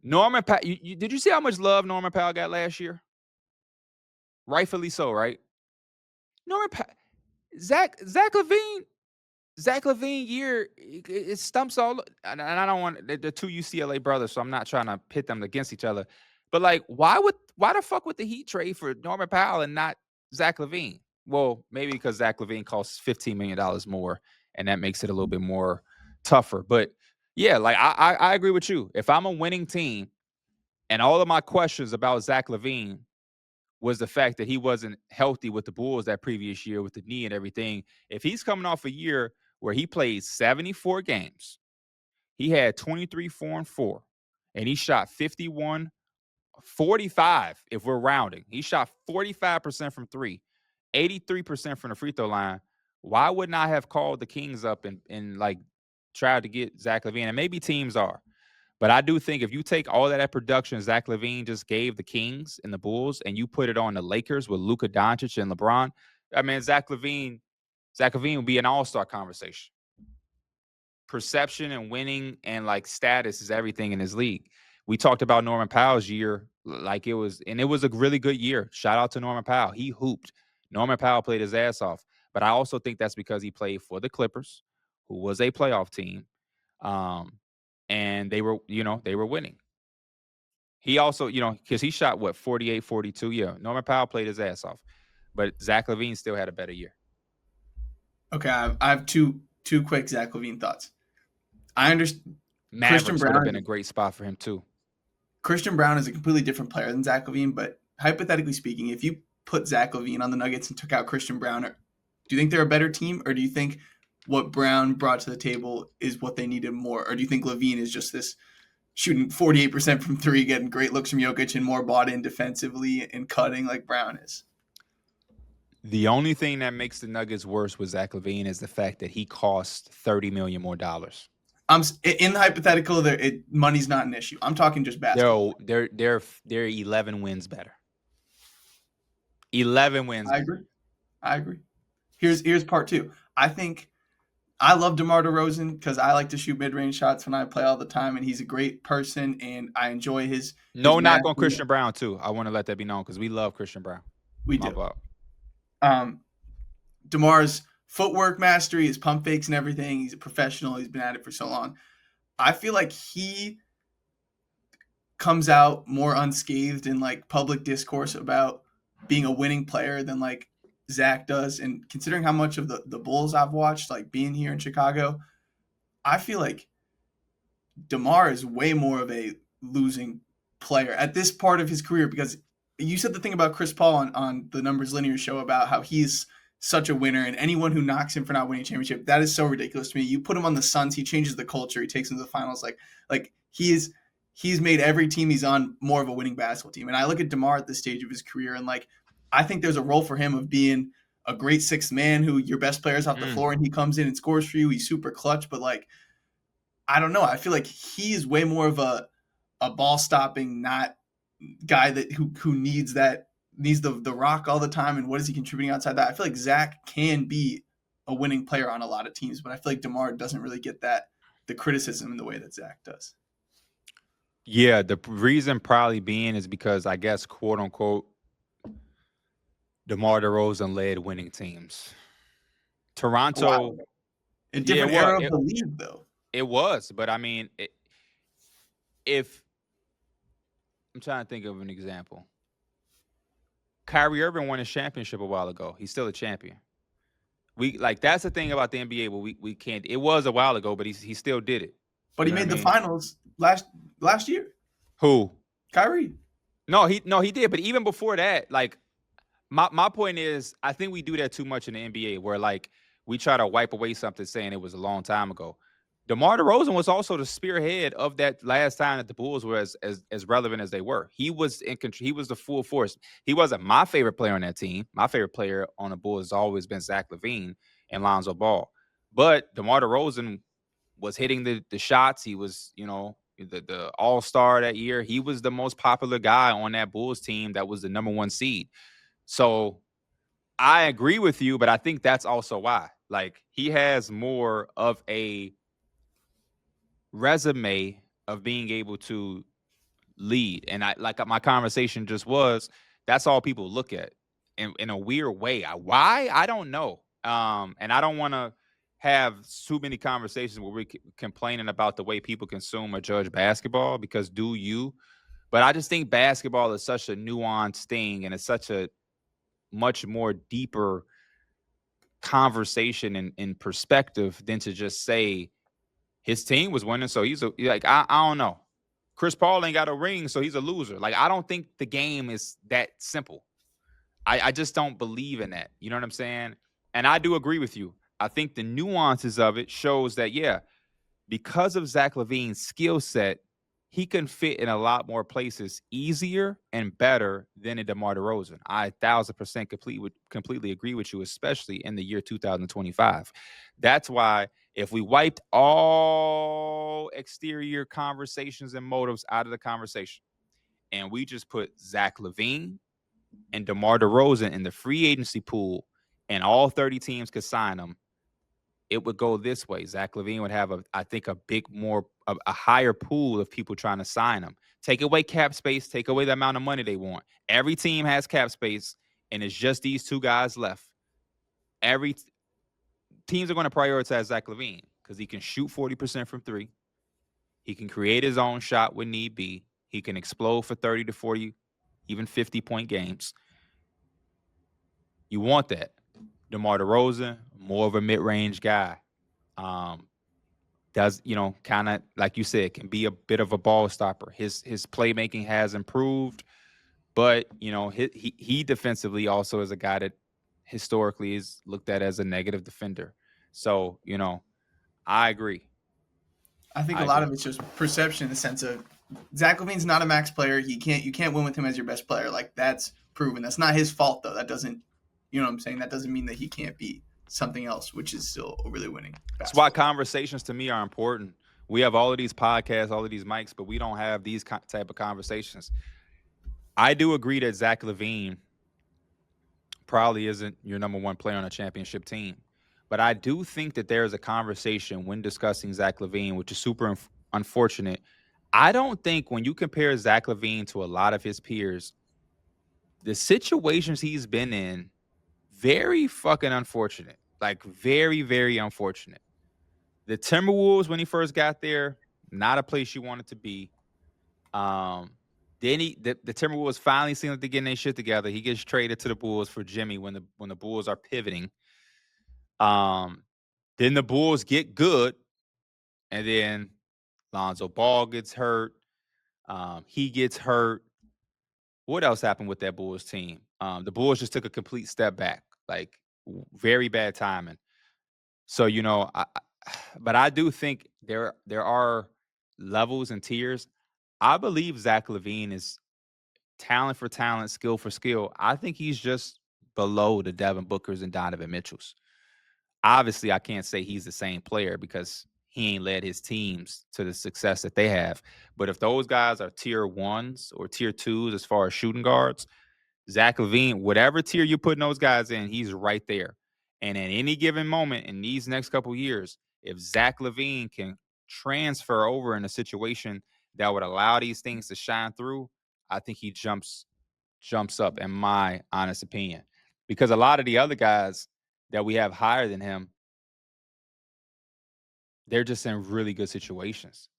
Norman Powell. Did you see how much love Norman Powell got last year? Rightfully so, right? Norman Powell, Zach LaVine year, it stumps all. And I don't want the two UCLA brothers, so I'm not trying to pit them against each other. But like, why the fuck would the Heat trade for Norman Powell and not Zach LaVine? Well, maybe because Zach LaVine costs $15 million more, and that makes it a little bit more tougher. But yeah, like I agree with you. If I'm a winning team, and all of my questions about Zach LaVine was the fact that he wasn't healthy with the Bulls that previous year with the knee and everything. If he's coming off a year where he played 74 games, he had 23, 4, and 4, and he shot 51, 45 if we're rounding. He shot 45% from three, 83% from the free throw line. Why wouldn't I have called the Kings up and like tried to get Zach LaVine? And maybe teams are. But I do think if you take all of that production Zach LaVine just gave the Kings and the Bulls and you put it on the Lakers with Luka Doncic and LeBron, I mean, Zach LaVine will be an all-star conversation. Perception and winning and like status is everything in his league. We talked about Norman Powell's year like it was a really good year. Shout out to Norman Powell. He hooped. Norman Powell played his ass off. But I also think that's because he played for the Clippers, who was a playoff team. And they were winning. He also, because he shot what 48, 42. Yeah, Norman Powell played his ass off, but Zach LaVine still had a better year. Okay, I have two quick Zach LaVine thoughts. I understand. Christian Mavericks would have Brown been a great spot for him too. Christian Brown is a completely different player than Zach LaVine, but hypothetically speaking, if you put Zach LaVine on the Nuggets and took out Christian Brown, do you think they're a better team, or do you think what Brown brought to the table is what they needed more, or do you think LaVine is just this shooting 48% from three, getting great looks from Jokic, and more bought in defensively and cutting like Brown is? The only thing that makes the Nuggets worse with Zach LaVine is the fact that he cost $30 million more. In the hypothetical, money's not an issue. I'm talking just basketball. They're 11 wins better. 11 wins. I agree. Here's part two. I love DeMar DeRozan because I like to shoot mid-range shots when I play all the time, and he's a great person, and I enjoy his. No knock on Christian Brown too. I want to let that be known because we love Christian Brown. We do. DeMar's footwork mastery, his pump fakes and everything. He's a professional. He's been at it for so long. I feel like he comes out more unscathed in like public discourse about being a winning player than like Zach does. And considering how much of the Bulls I've watched, like being here in Chicago, I feel like DeMar is way more of a losing player at this part of his career, because you said the thing about Chris Paul on the Numbers Linear show about how he's such a winner, and anyone who knocks him for not winning a championship, that is so ridiculous to me. You put him on the Suns, he changes the culture, he takes them to the finals. Like he's made every team he's on more of a winning basketball team. And I look at DeMar at this stage of his career, and like I think there's a role for him of being a great sixth man who your best player's off the floor and he comes in and scores for you. He's super clutch, but like I don't know. I feel like he's way more of a ball stopping, not guy that who needs the rock all the time. And what is he contributing outside that? I feel like Zach can be a winning player on a lot of teams, but I feel like DeMar doesn't really get the criticism in the way that Zach does. Yeah, the reason probably being is because I guess, quote unquote, DeMar DeRozan led winning teams. Toronto. Wow. A different era of the league, though. It was, but I mean, if I'm trying to think of an example. Kyrie Irving won his championship a while ago. He's still a champion. That's the thing about the NBA, but we can't. It was a while ago, but he still did it. But he made the finals last year. Who? Kyrie. No, he did. But even before that, like my point is, I think we do that too much in the NBA, where like we try to wipe away something saying it was a long time ago. DeMar DeRozan was also the spearhead of that last time that the Bulls were as relevant as they were. He was he was the full force. He wasn't my favorite player on that team. My favorite player on the Bulls has always been Zach LaVine and Lonzo Ball. But DeMar DeRozan was hitting the shots. He was, the all-star that year. He was the most popular guy on that Bulls team that was the number one seed. So I agree with you, but I think that's also why. Like, he has more of a resume of being able to lead. And my conversation just was, that's all people look at in a weird way. Why? I don't know. And I don't want to have too many conversations where we're complaining about the way people consume or judge basketball, because do you? But I just think basketball is such a nuanced thing, and it's such a much more deeper conversation and perspective than to just say his team was winning, so he's I don't know. Chris Paul ain't got a ring, so he's a loser. Like, I don't think the game is that simple. I just don't believe in that. You know what I'm saying? And I do agree with you. I think the nuances of it shows that, yeah, because of Zach LaVine's skill set, he can fit in a lot more places easier and better than a DeMar DeRozan. I 1,000% completely agree with you, especially in the year 2025. That's why if we wiped all exterior conversations and motives out of the conversation, and we just put Zach LaVine and DeMar DeRozan in the free agency pool, and all 30 teams could sign them, it would go this way. Zach LaVine would have, a higher pool of people trying to sign him. Take away cap space, take away the amount of money they want. Every team has cap space, and it's just these two guys left. Teams are going to prioritize Zach LaVine because he can shoot 40% from three. He can create his own shot when need be. He can explode for 30 to 40, even 50-point games. You want that. DeMar DeRozan, more of a mid-range guy. does, kind of like you said, can be a bit of a ball stopper. His playmaking has improved, but he defensively also is a guy that historically is looked at as a negative defender. So, I agree. I think a I lot agree. of it's just perception in the sense of Zach LaVine's not a max player. You can't win with him as your best player. Like that's proven. That's not his fault though. That doesn't you know what I'm saying? That doesn't mean that he can't be something else, which is still a really winning That's why basketball team. conversations to me are important. We have all of these podcasts, all of these mics, but we don't have these type of conversations. I do agree that Zach LaVine probably isn't your number one player on a championship team. But I do think that there is a conversation when discussing Zach LaVine, which is super unfortunate. I don't think when you compare Zach LaVine to a lot of his peers, the situations he's been in, very fucking unfortunate. Like very, very unfortunate. The Timberwolves, when he first got there, not a place you wanted to be. Um, then the Timberwolves finally seem like they're getting their shit together. He gets traded to the Bulls for Jimmy when the Bulls are pivoting. Um, then the Bulls get good, and then Lonzo Ball gets hurt. He gets hurt. What else happened with that Bulls team? The Bulls just took a complete step back, like very bad timing. So but I do think there are levels and tiers. I believe Zach LaVine is talent for talent, skill for skill. I think he's just below the Devin Bookers and Donovan Mitchells. Obviously, I can't say he's the same player because he ain't led his teams to the success that they have. But if those guys are tier ones or tier twos as far as shooting guards, Zach LaVine, whatever tier you're putting those guys in, he's right there. And at any given moment in these next couple of years, if Zach LaVine can transfer over in a situation that would allow these things to shine through, I think he jumps up, in my honest opinion. Because a lot of the other guys that we have higher than him, they're just in really good situations.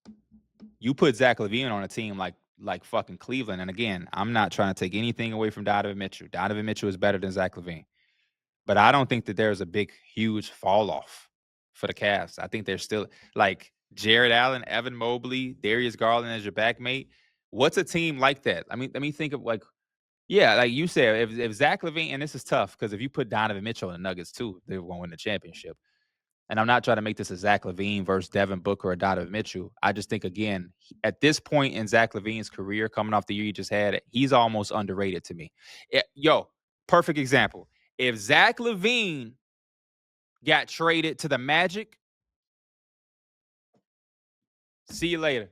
You put Zach LaVine on a team like fucking Cleveland, and again, I'm not trying to take anything away from Donovan Mitchell. Donovan Mitchell is better than Zach LaVine, but I don't think that there's a big, huge fall off for the Cavs. I think they're still like Jared Allen, Evan Mobley, Darius Garland as your backmate. What's a team like that? I mean, let me think of yeah, like you said, if Zach LaVine, and this is tough because if you put Donovan Mitchell in the Nuggets too, they're going to win the championship. And I'm not trying to make this a Zach LaVine versus Devin Booker or Donovan Mitchell. I just think, again, at this point in Zach LaVine's career, coming off the year he just had, he's almost underrated to me. Perfect example. If Zach LaVine got traded to the Magic, see you later.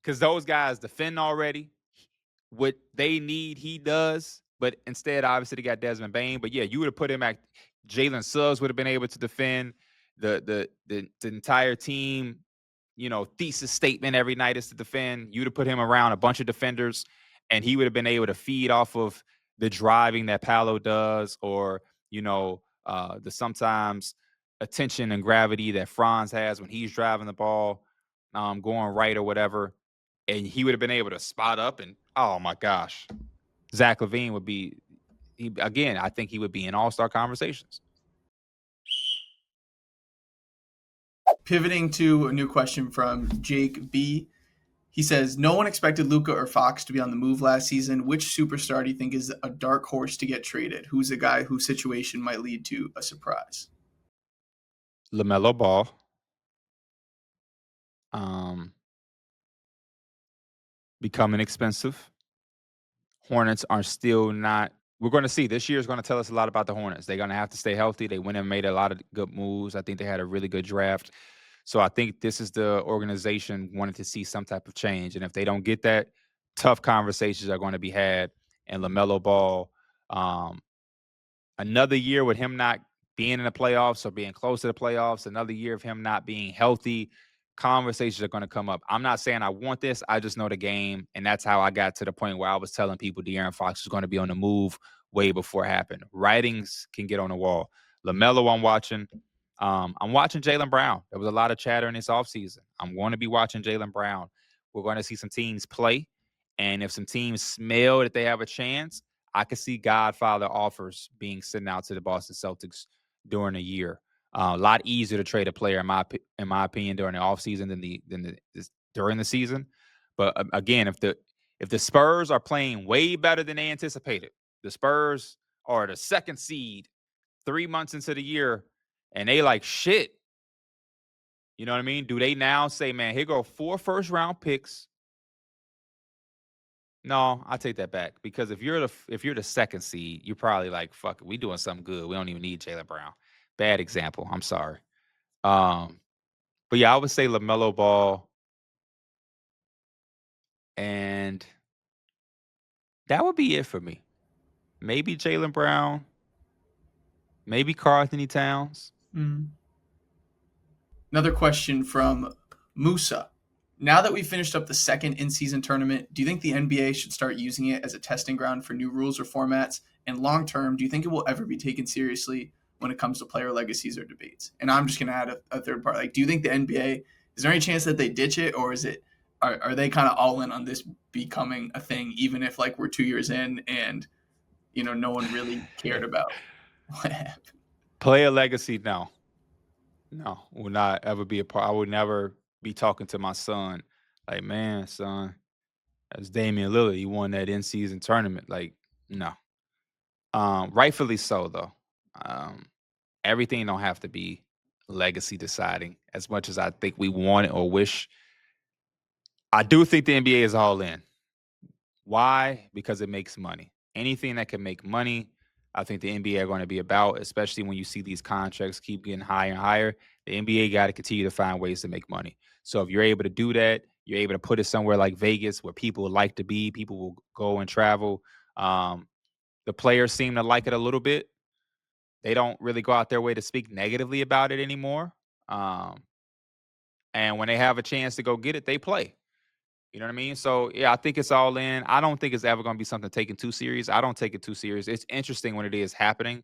Because those guys defend already. What they need, he does. But instead, obviously, they got Desmond Bain. But yeah, you would have put him at Jalen Suggs would have been able to defend the entire team. Thesis statement every night is to defend. You'd have put him around a bunch of defenders, and he would have been able to feed off of the driving that Paolo does, or the sometimes attention and gravity that Franz has when he's driving the ball, going right or whatever. And he would have been able to spot up, and oh my gosh, Zach LaVine would be. Again, I think he would be in all-star conversations. Pivoting to a new question from Jake B. He says, no one expected Luka or Fox to be on the move last season. Which superstar do you think is a dark horse to get traded? Who's a guy whose situation might lead to a surprise? LaMelo Ball. Um, Becoming expensive. Hornets are still not. We're going to see. This year is going to tell us a lot about the Hornets. They're going to have to stay healthy. They went and made a lot of good moves. I think they had a really good draft. So I think this is the organization wanting to see some type of change. And if they don't get that, tough conversations are going to be had. And LaMelo Ball, um, another year with him not being in the playoffs or being close to the playoffs, another year of him not being healthy, conversations are going to come up. I'm not saying I want this. I just know the game. And that's how I got to the point where I was telling people De'Aaron Fox was going to be on the move way before it happened. Writings can get on the wall. LaMelo, I'm watching. I'm watching Jaylen Brown. There was a lot of chatter in this offseason. I'm going to be watching Jaylen Brown. We're going to see some teams play. And if some teams smell that they have a chance, I could see Godfather offers being sent out to the Boston Celtics during a year. A lot easier to trade a player in my opinion during the offseason than during the season. But again, if the Spurs are playing way better than they anticipated, the Spurs are the second seed 3 months into the year, and they like shit. You know what I mean? Do they now say, man, here go 4 first round picks? No, I take that back because if you're the second seed, you're probably like, fuck it, we doing something good. We don't even need Jaylen Brown. Bad example. I'm sorry. Um, but yeah, I would say LaMelo Ball, and that would be it for me. Maybe Jaylen Brown, maybe Karl Anthony Towns. Another question from Musa. Now that we've finished up the second in-season tournament, do you think the NBA should start using it as a testing ground for new rules or formats? And long term, do you think it will ever be taken seriously when it comes to player legacies or debates? And I'm just going to add a third part. Like, do you think the NBA, is there any chance that they ditch it, or is it, are they kind of all in on this becoming a thing, even if like we're 2 years in and no one really cared about what happened? Player legacy, no. No, will not ever be a part. I would never be talking to my son like, man, son, that's Damian Lillard. He won that in season tournament. Like, no. Rightfully so, though. Um, Everything don't have to be legacy deciding as much as I think we want it or wish. I do think the NBA is all in. Why? Because it makes money. Anything that can make money, I think the NBA are going to be about, especially when you see these contracts keep getting higher and higher. The NBA got to continue to find ways to make money. So if you're able to do that, you're able to put it somewhere like Vegas where people would like to be, people will go and travel. Um, the players seem to like it a little bit. They don't really go out their way to speak negatively about it anymore. Um, and when they have a chance to go get it, they play. You know what I mean? So yeah, I think it's all in. I don't think it's ever going to be something taken too serious. I don't take it too serious. It's interesting when it is happening.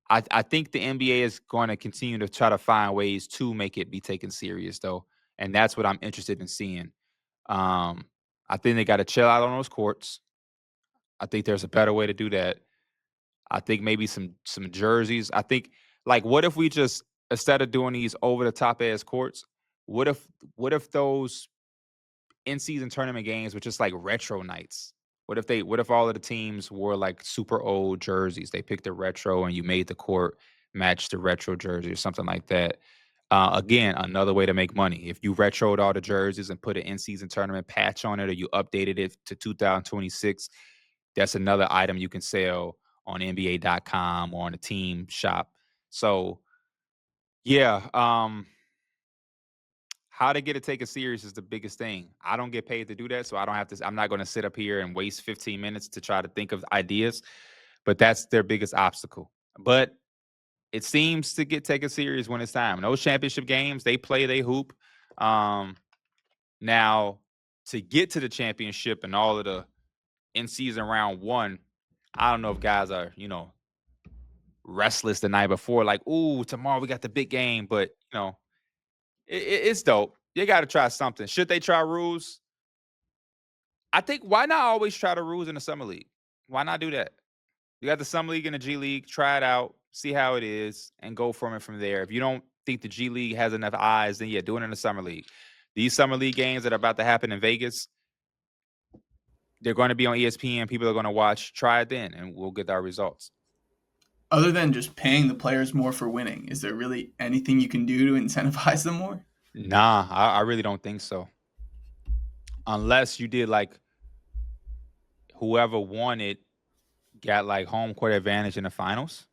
I think the NBA is going to continue to try to find ways to make it be taken serious, though, and that's what I'm interested in seeing. Um, I think they got to chill out on those courts. I think there's a better way to do that. I think maybe some jerseys. I think like what if we just instead of doing these over the top ass courts, what if what if those in season tournament games were just like retro nights? What if all of the teams wore like super old jerseys? They picked a retro and you made the court match the retro jersey or something like that. Again, another way to make money. If you retroed all the jerseys and put an in season tournament patch on it or you updated it to 2026, that's another item you can sell on NBA.com or on the team shop. So yeah, how to get it taken serious is the biggest thing. I don't get paid to do that, so I don't have to. I'm not going to sit up here and waste 15 minutes to try to think of ideas, but that's their biggest obstacle. But it seems to get taken serious when it's time. Those championship games, they play, they hoop. Um, Now, to get to the championship and all of the in season round one, I don't know if guys are restless the night before, like, ooh, tomorrow we got the big game, but it's dope. You got to try something. Should they try rules? I think why not always try the rules in the summer league? Why not do that? You got the summer league and the G League. Try it out, see how it is, and go from it from there. If you don't think the G League has enough eyes, then yeah, do it in the summer league. These summer league games that are about to happen in Vegas, they're going to be on ESPN. People are going to watch. Try it then, and we'll get our results. Other than just paying the players more for winning, is there really anything you can do to incentivize them more? Nah, I really don't think so. Unless you did like whoever won it got like home court advantage in the finals.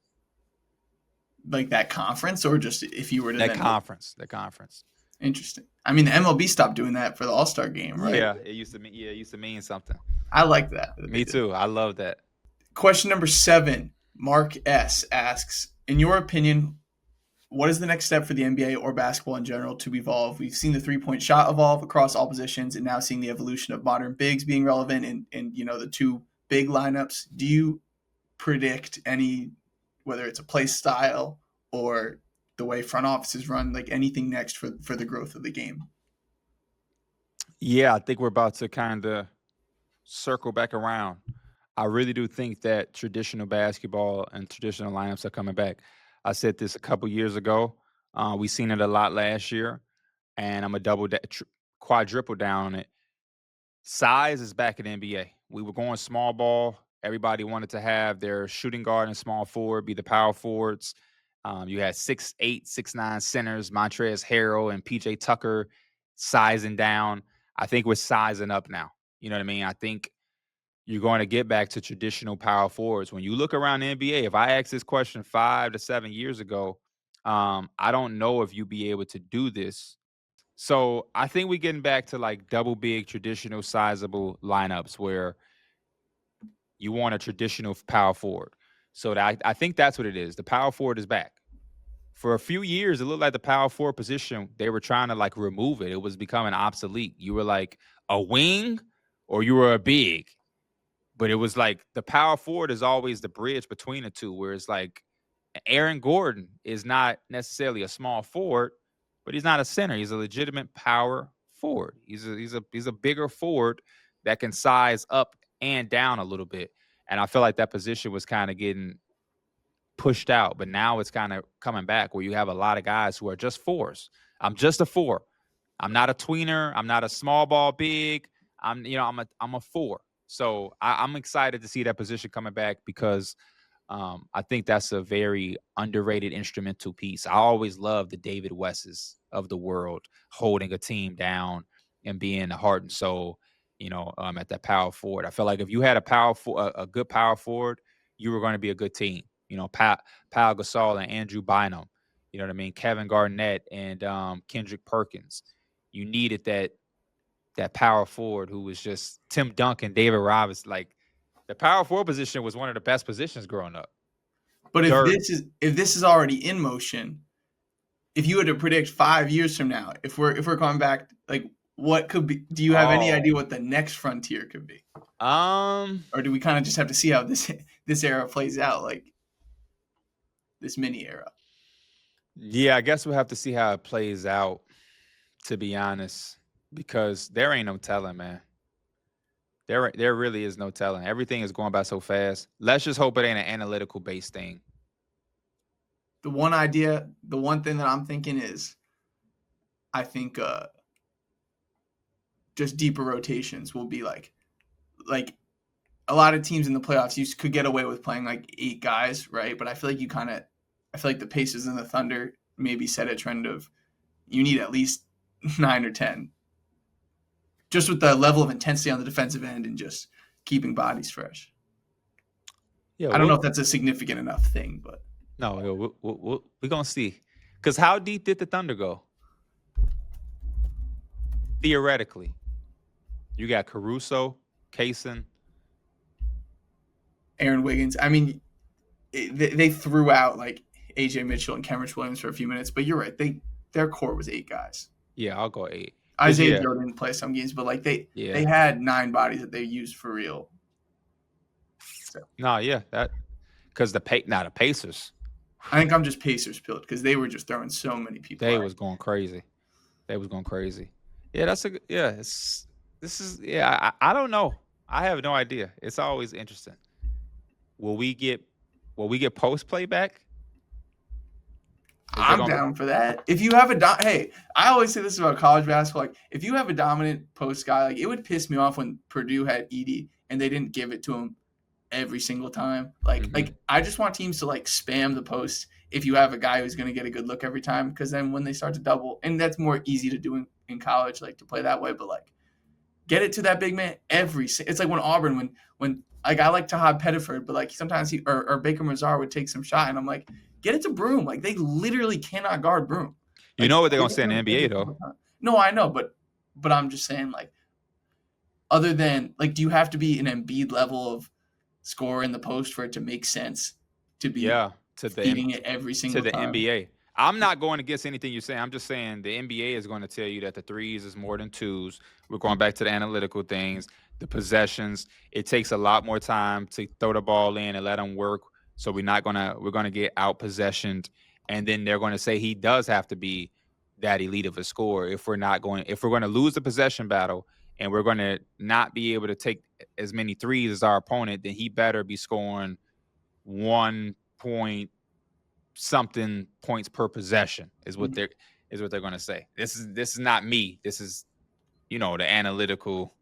Like that conference, or just if you were to That then go? conference, that conference. Interesting. I mean, the MLB stopped doing that for the All Star game, right? Yeah, it used to mean something. I like that. Me too. I love that. Question number 7. Mark S asks, in your opinion, what is the next step for the NBA or basketball in general to evolve? We've seen the 3-point shot evolve across all positions, and now seeing the evolution of modern bigs being relevant in the two big lineups. Do you predict any, whether it's a play style or the way front offices run, like anything next for the growth of the game? Yeah, I think we're about to kind of circle back around. I really do think that traditional basketball and traditional lineups are coming back. I said this a couple years ago. We seen it a lot last year, and I'm a quadruple down on it. Size is back in the NBA. We were going small ball. Everybody wanted to have their shooting guard and small forward be the power forwards. You had 6'8", 6'9" centers, Montrezl Harrell and PJ Tucker sizing down. I think we're sizing up now. You know what I mean? I think you're going to get back to traditional power forwards. When you look around the NBA, if I asked this question 5 to 7 years ago, I don't know if you'd be able to do this. So I think we're getting back to like double big, traditional, sizable lineups where you want a traditional power forward. So I think that's what it is. The power forward is back. For a few years, it looked like the power forward position, they were trying to like remove it. It was becoming obsolete. You were like a wing or you were a big. But it was like the power forward is always the bridge between the two, where it's like Aaron Gordon is not necessarily a small forward, but he's not a center. He's a legitimate power forward. He's a bigger forward that can size up and down a little bit. And I feel like that position was kind of getting pushed out, but now it's kind of coming back where you have a lot of guys who are just fours. I'm just a four. I'm not a tweener. I'm not a small ball big. I'm a four. So I'm excited to see that position coming back because I think that's a very underrated instrumental piece. I always love the David Wesses of the world holding a team down and being the heart and soul, at that power forward. I feel like if you had a good power forward, you were going to be a good team. Pau Gasol and Andrew Bynum. You know what I mean? Kevin Garnett and Kendrick Perkins. You needed that power forward who was just Tim Duncan, David Robinson. Like the power forward position was one of the best positions growing up. But if Dirk. this is already in motion, if you had to predict 5 years from now, if we're going back, like what could be? Do you have any idea what the next frontier could be? Or do we kind of just have to see how this era plays out, like this mini era? Yeah, I guess we'll have to see how it plays out, to be honest, because there ain't no telling, man. There really is no telling. Everything is going by so fast. Let's just hope it ain't an analytical based thing. The one thing that I'm thinking is, I think just deeper rotations will be like a lot of teams in the playoffs you could get away with playing like 8 guys, right? But I feel like the Pacers and the Thunder maybe set a trend of you need at least 9 or 10, just with the level of intensity on the defensive end and just keeping bodies fresh. Yeah, I don't know if that's a significant enough thing, but no, we're gonna see. Because how deep did the Thunder go? Theoretically, you got Caruso, Kaysen, Aaron Wiggins. I mean, they threw out like AJ Mitchell and Kenrich Williams for a few minutes, but you're right. Their core was 8 guys. Yeah, I'll go 8. Isaiah Joe didn't play some games, but like they had 9 bodies that they used for real. So. No, yeah, that because the Pacers. I think I'm just Pacers pilled because they were just throwing so many people. They was going crazy. Yeah, that's I don't know. I have no idea. It's always interesting. Will we get post play back? I'm down for that. If you have I always say this about college basketball. Like, if you have a dominant post guy, like it would piss me off when Purdue had Edey and they didn't give it to him every single time. Like I just want teams to like spam the post if you have a guy who's going to get a good look every time, because then when they start to double, and that's more easy to do in college, like to play that way, but like get it to that big man it's like when Auburn when like I like Tahad Pettiford, but like sometimes he or Baker Mazar would take some shot and I'm like, get it to Broom. Like they literally cannot guard Broom. You know what they're gonna say in the NBA though. No, I know, but I'm just saying, like, other than like, do you have to be an Embiid level of score in the post for it to make sense to be feeding it every single time? To the NBA. I'm not going against anything you're saying. I'm just saying the NBA is going to tell you that the threes is more than twos. We're going back to the analytical things, the possessions. It takes a lot more time to throw the ball in and let them work. So we're going to get out possessioned. And then they're going to say he does have to be that elite of a scorer if we're going to lose the possession battle and we're going to not be able to take as many threes as our opponent, then he better be scoring 1.5 something points per possession is what they're going to say. This is not me. This is, the analytical.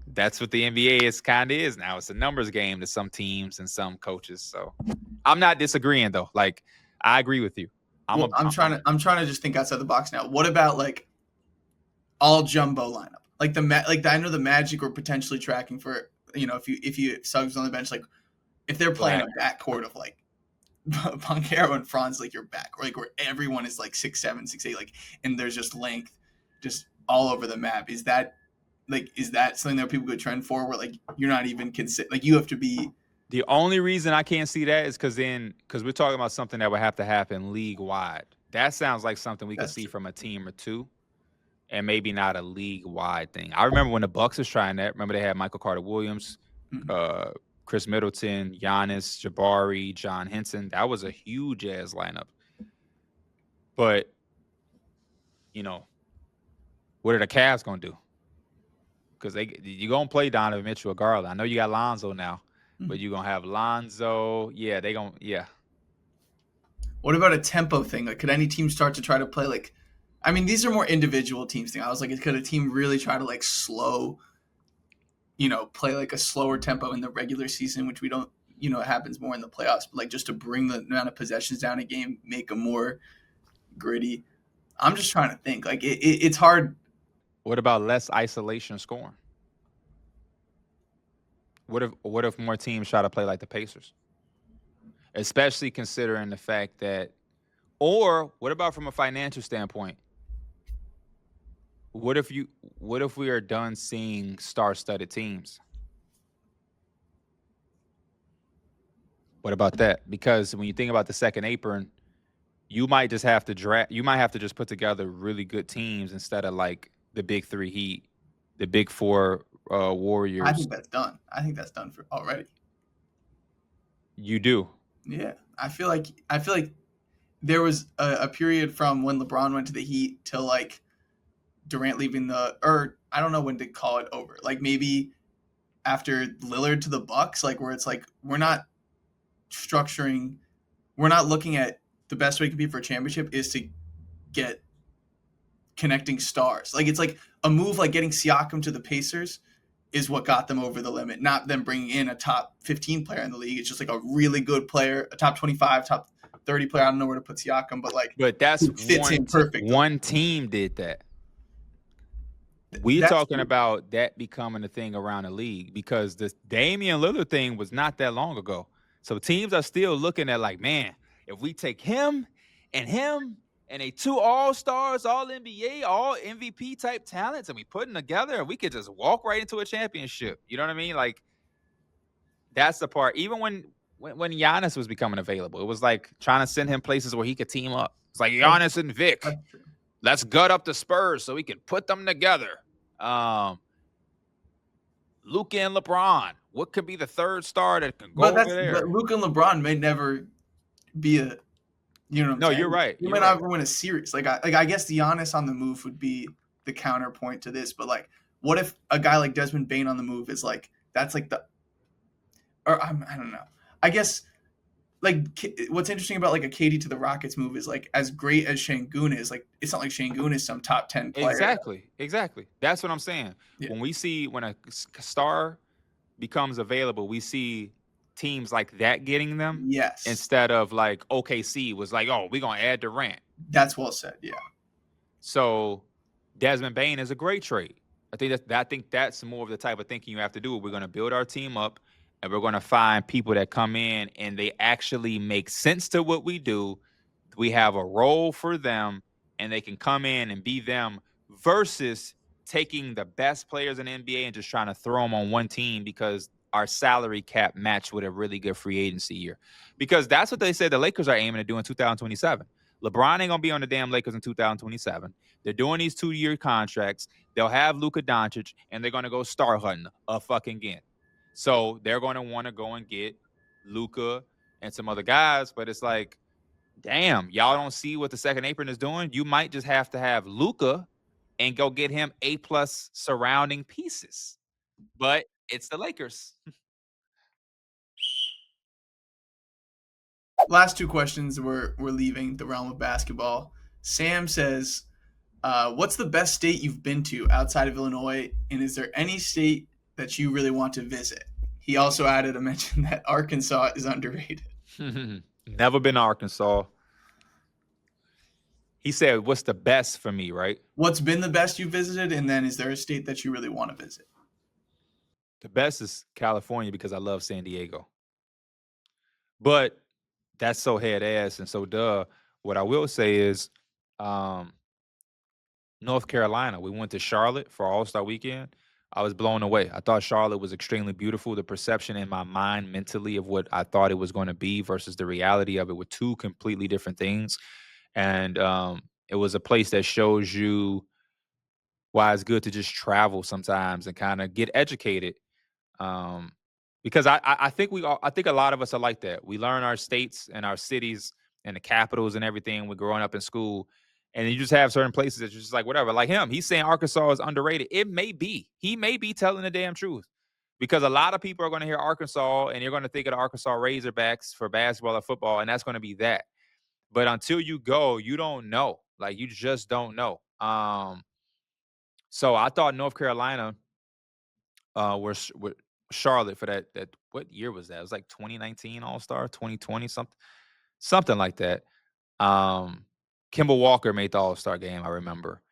That's what the NBA is now. It's a numbers game to some teams and some coaches. So I'm not disagreeing though. Like, I agree with you. Well, I'm trying to just think outside the box now. What about like all jumbo lineup? Like I know the Magic were potentially tracking for, if you Suggs on the bench, like if they're playing a backcourt of like Banchero and Franz, like your back, or like where everyone is like 6'7", 6'8", like, and there's just length just all over the map. Is that something that people could trend for, where like you're not even like you have to be? The only reason I can't see that is because we're talking about something that would have to happen league wide. That sounds like something we could see from a team or two, and maybe not a league wide thing. I remember when the Bucks was trying that. Remember they had Michael Carter Williams, Chris Middleton, Giannis, Jabari, John Henson. That was a huge ass lineup. But what are the Cavs gonna do? Because you're gonna play Donovan Mitchell or Garland. I know you got Lonzo now, but you're gonna have Lonzo. Yeah, yeah. What about a tempo thing? Like, could any team start to try to play like? I mean, these are more individual teams thing. I was like, could a team really try to like slow, play like a slower tempo in the regular season, which we don't, it happens more in the playoffs, but like just to bring the amount of possessions down a game, make them more gritty. I'm just trying to think. Like it's hard. What about less isolation scoring? What if more teams try to play like the Pacers? Especially considering the fact that, or what about from a financial standpoint? What if we are done seeing star-studded teams? What about that? Because when you think about the second apron, you might just have to just put together really good teams instead of like the big three Heat, the big four Warriors. I think that's done. I think that's done for already. You do? Yeah. I feel like there was a period from when LeBron went to the Heat till like Durant leaving or I don't know when to call it over. Like maybe after Lillard to the Bucks, like where it's like we're not looking at the best way it could be for a championship is to get connecting stars. Like it's like a move like getting Siakam to the Pacers is what got them over the limit, not them bringing in a top 15 player in the league. It's just like a really good player, a top 25, top 30 player. I don't know where to put Siakam, but that's fits in perfect. One team did that. We're talking about that becoming a thing around the league because the Damian Lillard thing was not that long ago. So teams are still looking at like, man, if we take him and a two all-stars, all NBA, all MVP type talents, and we put them together, we could just walk right into a championship. You know what I mean? Like, that's the part. Even when Giannis was becoming available, it was like trying to send him places where he could team up. It's like Giannis and Vic. Let's gut up the Spurs so we can put them together. Luka and LeBron. What could be the third star that can go over there? But Luka and LeBron may never be a, no, you're right. You might not ever win a series. I guess the Giannis on the move would be the counterpoint to this. But like, what if a guy like Desmond Bane on the move is like that's like I don't know. I guess like what's interesting about like a KD to the Rockets move is like as great as Şengün is, like it's not like Şengün is some top 10 player. Exactly. That's what I'm saying. Yeah. When a star becomes available, we see teams like that getting them. Yes. Instead of like OKC was like, oh, we're gonna add Durant. That's well said. Yeah. So Desmond Bane is a great trade. I think that's more of the type of thinking you have to do. We're gonna build our team up. And we're going to find people that come in and they actually make sense to what we do. We have a role for them and they can come in and be them versus taking the best players in the NBA and just trying to throw them on one team because our salary cap matched with a really good free agency year. Because that's what they said the Lakers are aiming to do in 2027. LeBron ain't going to be on the damn Lakers in 2027. They're doing these 2-year contracts. They'll have Luka Doncic and they're going to go star hunting again. So they're going to want to go and get Luka and some other guys, but it's like, damn, y'all don't see what the second apron is doing. You might just have to have Luka and go get him A+ surrounding pieces. But it's the Lakers. Last two questions. We're leaving the realm of basketball. Sam says, "What's the best state you've been to outside of Illinois, and is there any state that you really want to visit?" He also added a mention that Arkansas is underrated. Never been to Arkansas. He said, "What's the best for me?" Right? What's been the best you visited, and then is there a state that you really want to visit? The best is California because I love San Diego. But that's so head ass and so duh. What I will say is, um, North Carolina. We went to Charlotte for All Star Weekend. I was blown away. I thought Charlotte was extremely beautiful. The perception in my mind mentally of what I thought it was going to be versus the reality of it were two completely different things. And it was a place that shows you why it's good to just travel sometimes and kind of get educated. Um, because I think I think a lot of us are like that. We learn our states and our cities and the capitals and everything. We're growing up in school, and you just have certain places that you're just like whatever. Like him, he's saying Arkansas is underrated. It may be. He may be telling the damn truth. Because a lot of people are going to hear Arkansas and you're going to think of the Arkansas Razorbacks for basketball or football, and that's going to be that. But until you go, you don't know. Like you just don't know. So I thought North Carolina with Charlotte for that what year was that? It was like 2019 All-Star, 2020, something like that. Um Kimball Walker made the All-Star game, I remember.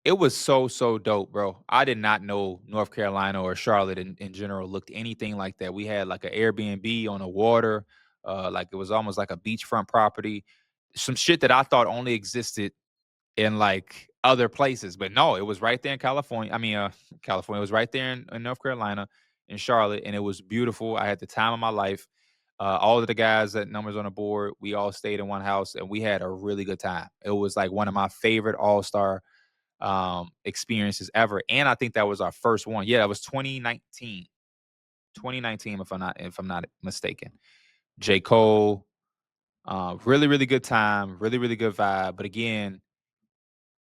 It was so dope, bro. I did not know North Carolina or Charlotte in general looked anything like that. We had like an Airbnb on the water, like it was almost like a beachfront property. Some shit that I thought only existed in like other places. But no, it was right there in California. I mean, California was right there in North Carolina, in Charlotte, and it was beautiful. I had the time of my life. All of the guys that numbers on the board, we all stayed in one house and we had a really good time. It was like one of my favorite All Star experiences ever, and I think that was our first one. Yeah, that was 2019. 2019, if I'm not mistaken. J. Cole, really good time, really good vibe. But again,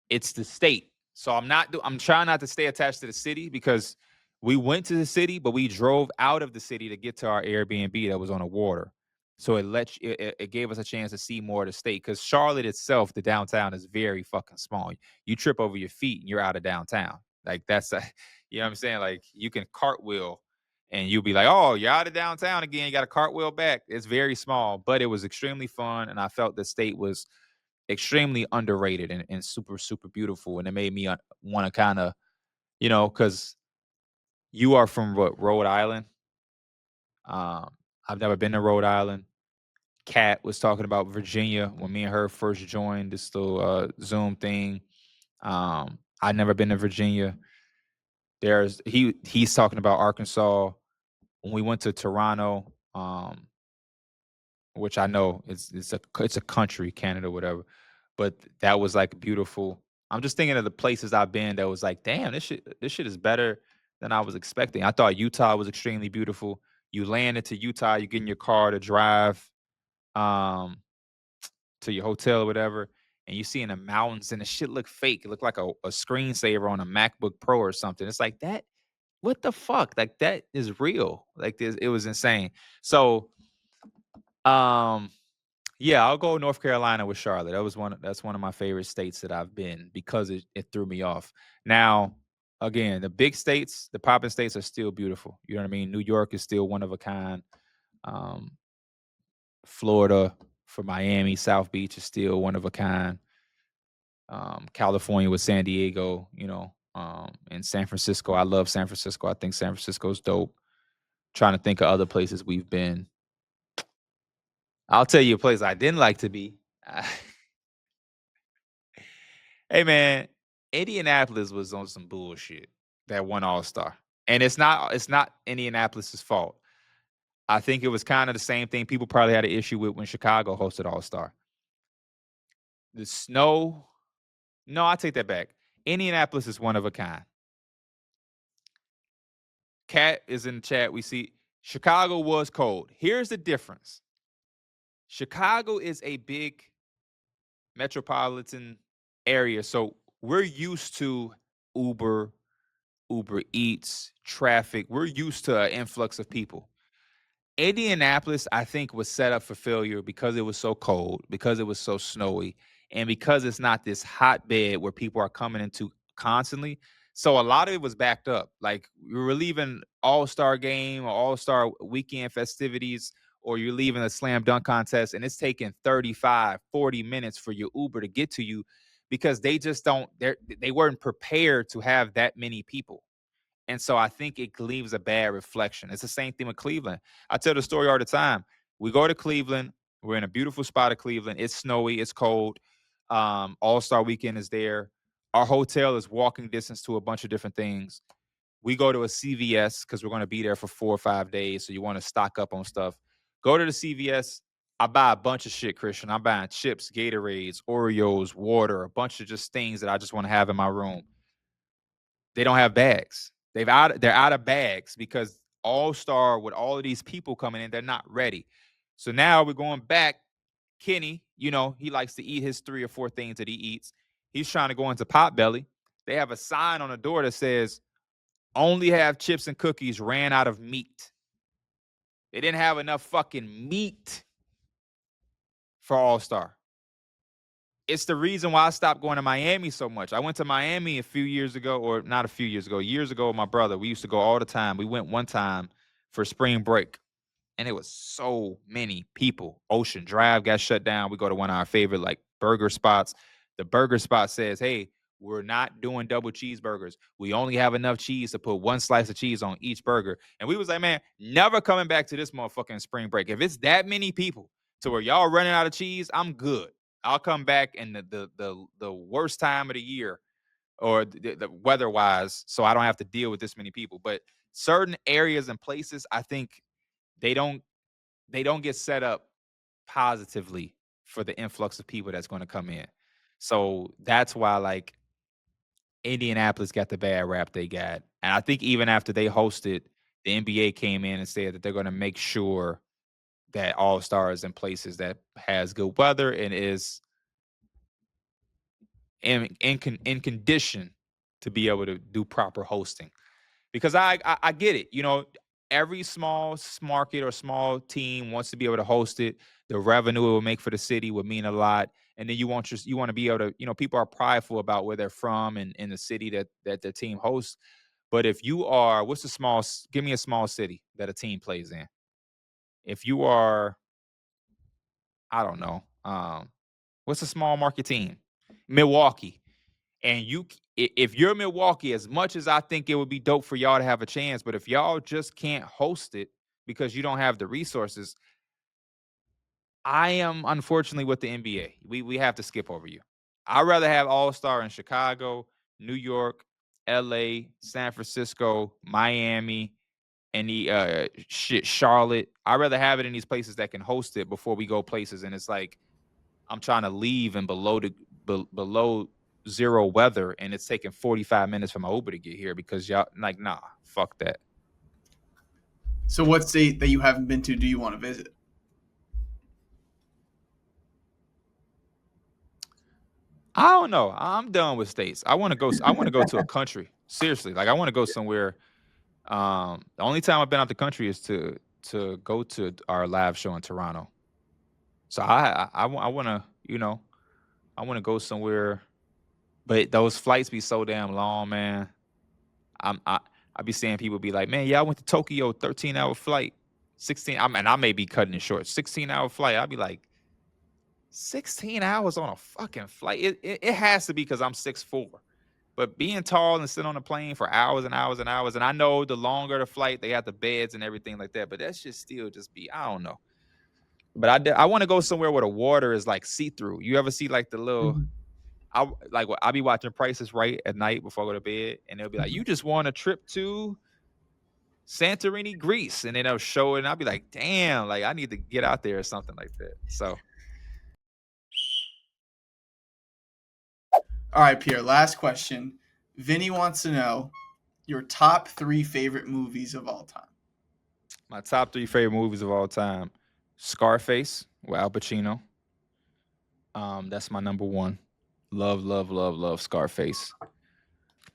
it's the state. So I'm trying not to stay attached to the city because we went to the city, but we drove out of the city to get to our Airbnb that was on the water. So it gave us a chance to see more of the state because Charlotte itself, the downtown is very fucking small. You trip over your feet and you're out of downtown. Like that's a, you know what I'm saying? Like you can cartwheel and you'll be like, oh, you're out of downtown again. You got a cartwheel back. It's very small, but it was extremely fun. And I felt the state was extremely underrated and super beautiful, and it made me want to kind of because you are from what, Rhode Island. um I've never been to Rhode Island. Kat was talking about Virginia when me and her first joined this little Zoom thing. I'd never been to Virginia. He's talking about Arkansas. When we went to Toronto, which I know it's a country, Canada, whatever. But that was like beautiful. I'm just thinking of the places I've been that was like, damn, this shit is better than I was expecting. I thought Utah was extremely beautiful. You land into Utah, you get in your car to drive um to your hotel or whatever, and you see in the mountains and the shit look fake. It looked like a screensaver on a MacBook Pro or something. It's like that. What the fuck? Like that is real. Like this, it was insane. So um yeah, I'll go North Carolina with Charlotte. That's one of my favorite states that I've been because it threw me off. Now, again, the big states, the popping states are still beautiful. You know what I mean? New York is still one of a kind. Um, Florida for Miami, South Beach is still one of a kind. California with San Diego, and San Francisco. I love San Francisco. I think San Francisco's dope. Trying to think of other places we've been. I'll tell you a place I didn't like to be. Hey man, Indianapolis was on some bullshit. That one All Star, and it's not Indianapolis's fault. I think it was kind of the same thing people probably had an issue with when Chicago hosted All Star. The snow. No, I take that back. Indianapolis is one of a kind. Cat is in the chat. We see Chicago was cold. Here's the difference. Chicago is a big metropolitan area, so we're used to Uber, Uber Eats, traffic. We're used to an influx of people. Indianapolis, I think, was set up for failure because it was so cold, because it was so snowy, and because it's not this hotbed where people are coming into constantly. So a lot of it was backed up. Like we were leaving All-Star game or All-Star weekend festivities, or you're leaving a slam dunk contest, and it's taking 35, 40 minutes for your Uber to get to you because they just don't, they weren't prepared to have that many people. And so I think it leaves a bad reflection. It's the same thing with Cleveland. I tell the story all the time. We go to Cleveland. We're in a beautiful spot of Cleveland. It's snowy. It's cold. All-Star weekend is there. Our hotel is walking distance to a bunch of different things. We go to a CVS because we're going to be there for 4 or 5 days. So you want to stock up on stuff. Go to the CVS. I buy a bunch of shit, Christian. I'm buying chips, Gatorades, Oreos, water, a bunch of just things that I just want to have in my room. They don't have bags. They're out of bags because All-Star with all of these people coming in, they're not ready. So now we're going back. Kenny, he likes to eat his 3 or 4 things that he eats. He's trying to go into Potbelly. They have a sign on the door that says, only have chips and cookies, ran out of meat. They didn't have enough fucking meat for All-Star. It's the reason why I stopped going to Miami so much. I went to Miami a few years ago, or not a few years ago, years ago with my brother. We used to go all the time. We went one time for spring break, and it was so many people. Ocean Drive got shut down. We go to one of our favorite burger spots. The burger spot says, hey, we're not doing double cheeseburgers. We only have enough cheese to put one slice of cheese on each burger. And we was like, man, never coming back to this motherfucking spring break. If it's that many people to where y'all running out of cheese, I'm good. I'll come back in the worst time of the year or the weather wise, so I don't have to deal with this many people. But certain areas and places, I think they don't get set up positively for the influx of people that's going to come in. So that's why Indianapolis got the bad rap they got. And I think even after they hosted, the NBA came in and said that they're going to make sure that All-Star is in places that has good weather and is in condition to be able to do proper hosting. Because I get it. Every small market or small team wants to be able to host it. The revenue it will make for the city would mean a lot. And then you want to be able to, people are prideful about where they're from and in the city that their team hosts. But if you are, give me a small city that a team plays in. If you are, I don't know, what's a small market team? Milwaukee. And if you're Milwaukee, as much as I think it would be dope for y'all to have a chance, but if y'all just can't host it because you don't have the resources, I am unfortunately with the NBA. We have to skip over you. I'd rather have All-Star in Chicago, New York, LA, San Francisco, Miami, and the Charlotte. I'd rather have it in these places that can host it before we go places. And it's like I'm trying to leave and below zero weather, and it's taking 45 minutes for my Uber to get here because y'all nah, fuck that. So what state that you haven't been to do you want to visit? I don't know. I'm done with states. I want to go to a country. Seriously. I want to go somewhere. The only time I've been out the country is to go to our live show in Toronto. So I want to, I want to go somewhere, but those flights be so damn long, man. I be seeing people be like, man, yeah, I went to Tokyo, 13-hour flight, 16. And I may be cutting it short, 16-hour flight. I'd be like, 16 hours on a fucking flight. It has to be because I'm 6'4". But being tall and sitting on a plane for hours and hours and hours, and I know the longer the flight, they have the beds and everything like that. But that should still just be, I don't know. But I want to go somewhere where the water is see through. You ever see the little? I be watching Prices Right at night before I go to bed, and they'll be like, "You just want a trip to Santorini, Greece," and then they'll show it, and I'll be like, "Damn, I need to get out there or something like that." So, All right, Pierre, last question. Vinny wants to know your top 3 favorite movies of all time. my top 3 favorite movies of all time: Scarface with Al Pacino. That's my number one. Love, love, love, love Scarface.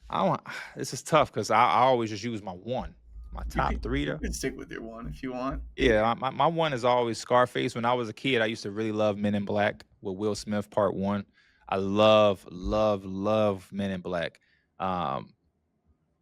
I want. This is tough because I always just use my one. My top three, You though. can stick with your one if you want. Yeah, my one is always Scarface. When I was a kid, I used to really love Men in Black with Will Smith Part 1. I love, love, love Men in Black. Um,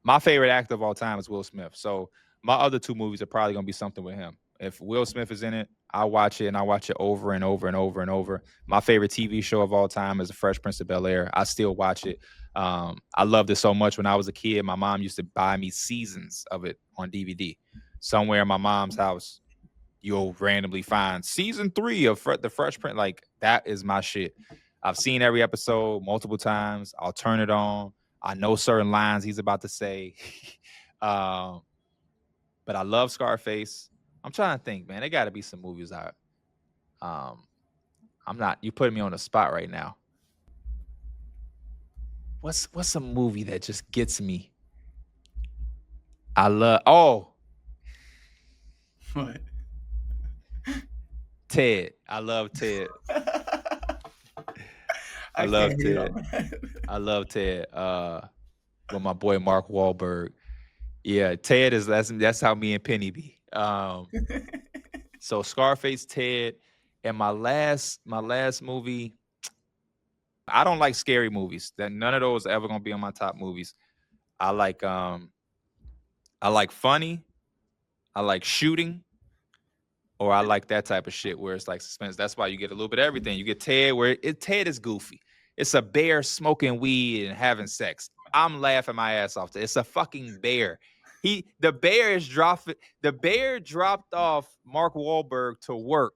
my favorite actor of all time is Will Smith. So my other two movies are probably gonna be something with him. If Will Smith is in it, I watch it and I watch it over and over and over and over. My favorite TV show of all time is The Fresh Prince of Bel-Air. I still watch it. I loved it so much when I was a kid. My mom used to buy me seasons of it on DVD. Somewhere in my mom's house, you'll randomly find season 3 of The Fresh Prince. Like, that is my shit. I've seen every episode multiple times. I'll turn it on. I know certain lines he's about to say. But I love Scarface. I'm trying to think, man. There got to be some movies out. I'm not. You putting me on the spot right now. What's a movie that just gets me? I love. Oh, What? Ted. I love Ted. I love can't hate Ted. on that. I love Ted. With my boy Mark Wahlberg. Yeah, Ted is that's how me and Penny be. So Scarface, Ted, and my last movie. I don't like scary movies. That none of those are ever gonna be on my top movies. I like funny. I like shooting, or I like that type of shit where it's like suspense. That's why you get a little bit of everything. You get Ted, where Ted is goofy. It's a bear smoking weed and having sex. I'm laughing my ass off. It's a fucking bear. The bear dropped off Mark Wahlberg to work,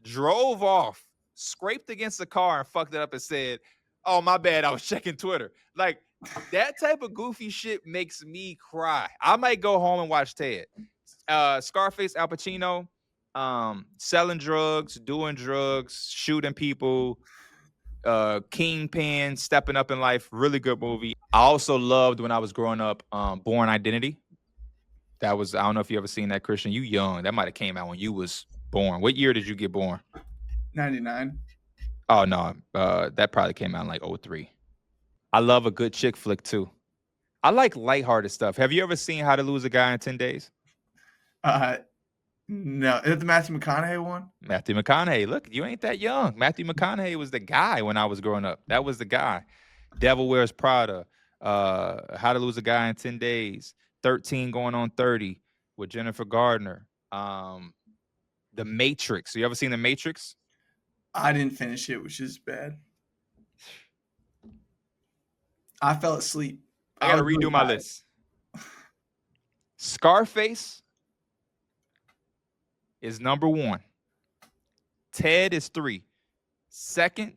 drove off, scraped against the car and fucked it up and said, "Oh, my bad, I was checking Twitter." Like, that type of goofy shit makes me cry. I might go home and watch Ted. Scarface, Al Pacino, selling drugs, doing drugs, shooting people, Kingpin, stepping up in life. Really good movie. I also loved when I was growing up, Born Identity. That was, I don't know if you ever seen that, Christian. You young. That might have came out when you was born. What year did you get born? 99. Oh no, that probably came out in like 03. I love a good chick flick too. I like lighthearted stuff. Have you ever seen How to Lose a Guy in 10 Days? No. Is it the Matthew McConaughey one? Matthew McConaughey. Look, you ain't that young. Matthew McConaughey was the guy when I was growing up. That was the guy. Devil Wears Prada. How to Lose a Guy in 10 Days. 13 going on 30 with Jennifer Gardner. The Matrix. You ever seen The Matrix? I didn't finish it, which is bad. I fell asleep. I gotta was redo really my tired. list. Scarface is number 1. Ted is 3. Second,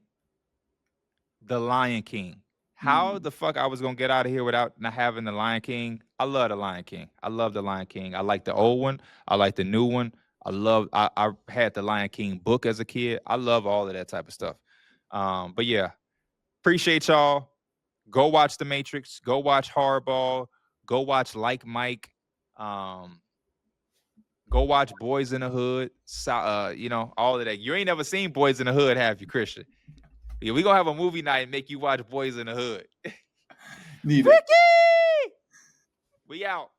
The Lion King. How the fuck I was gonna get out of here without not having The Lion King? I love The Lion King. I love The Lion King. I like the old one. I like the new one. I had the Lion King book as a kid. I love all of that type of stuff. But yeah, appreciate y'all. Go watch The Matrix. Go watch Hardball. Go watch Like Mike. Go watch Boys in the Hood. You know, all of that. You ain't never seen Boys in the Hood, have you, Christian? Yeah, we gonna have a movie night and make you watch Boys in the Hood. Need it. Ricky! We out.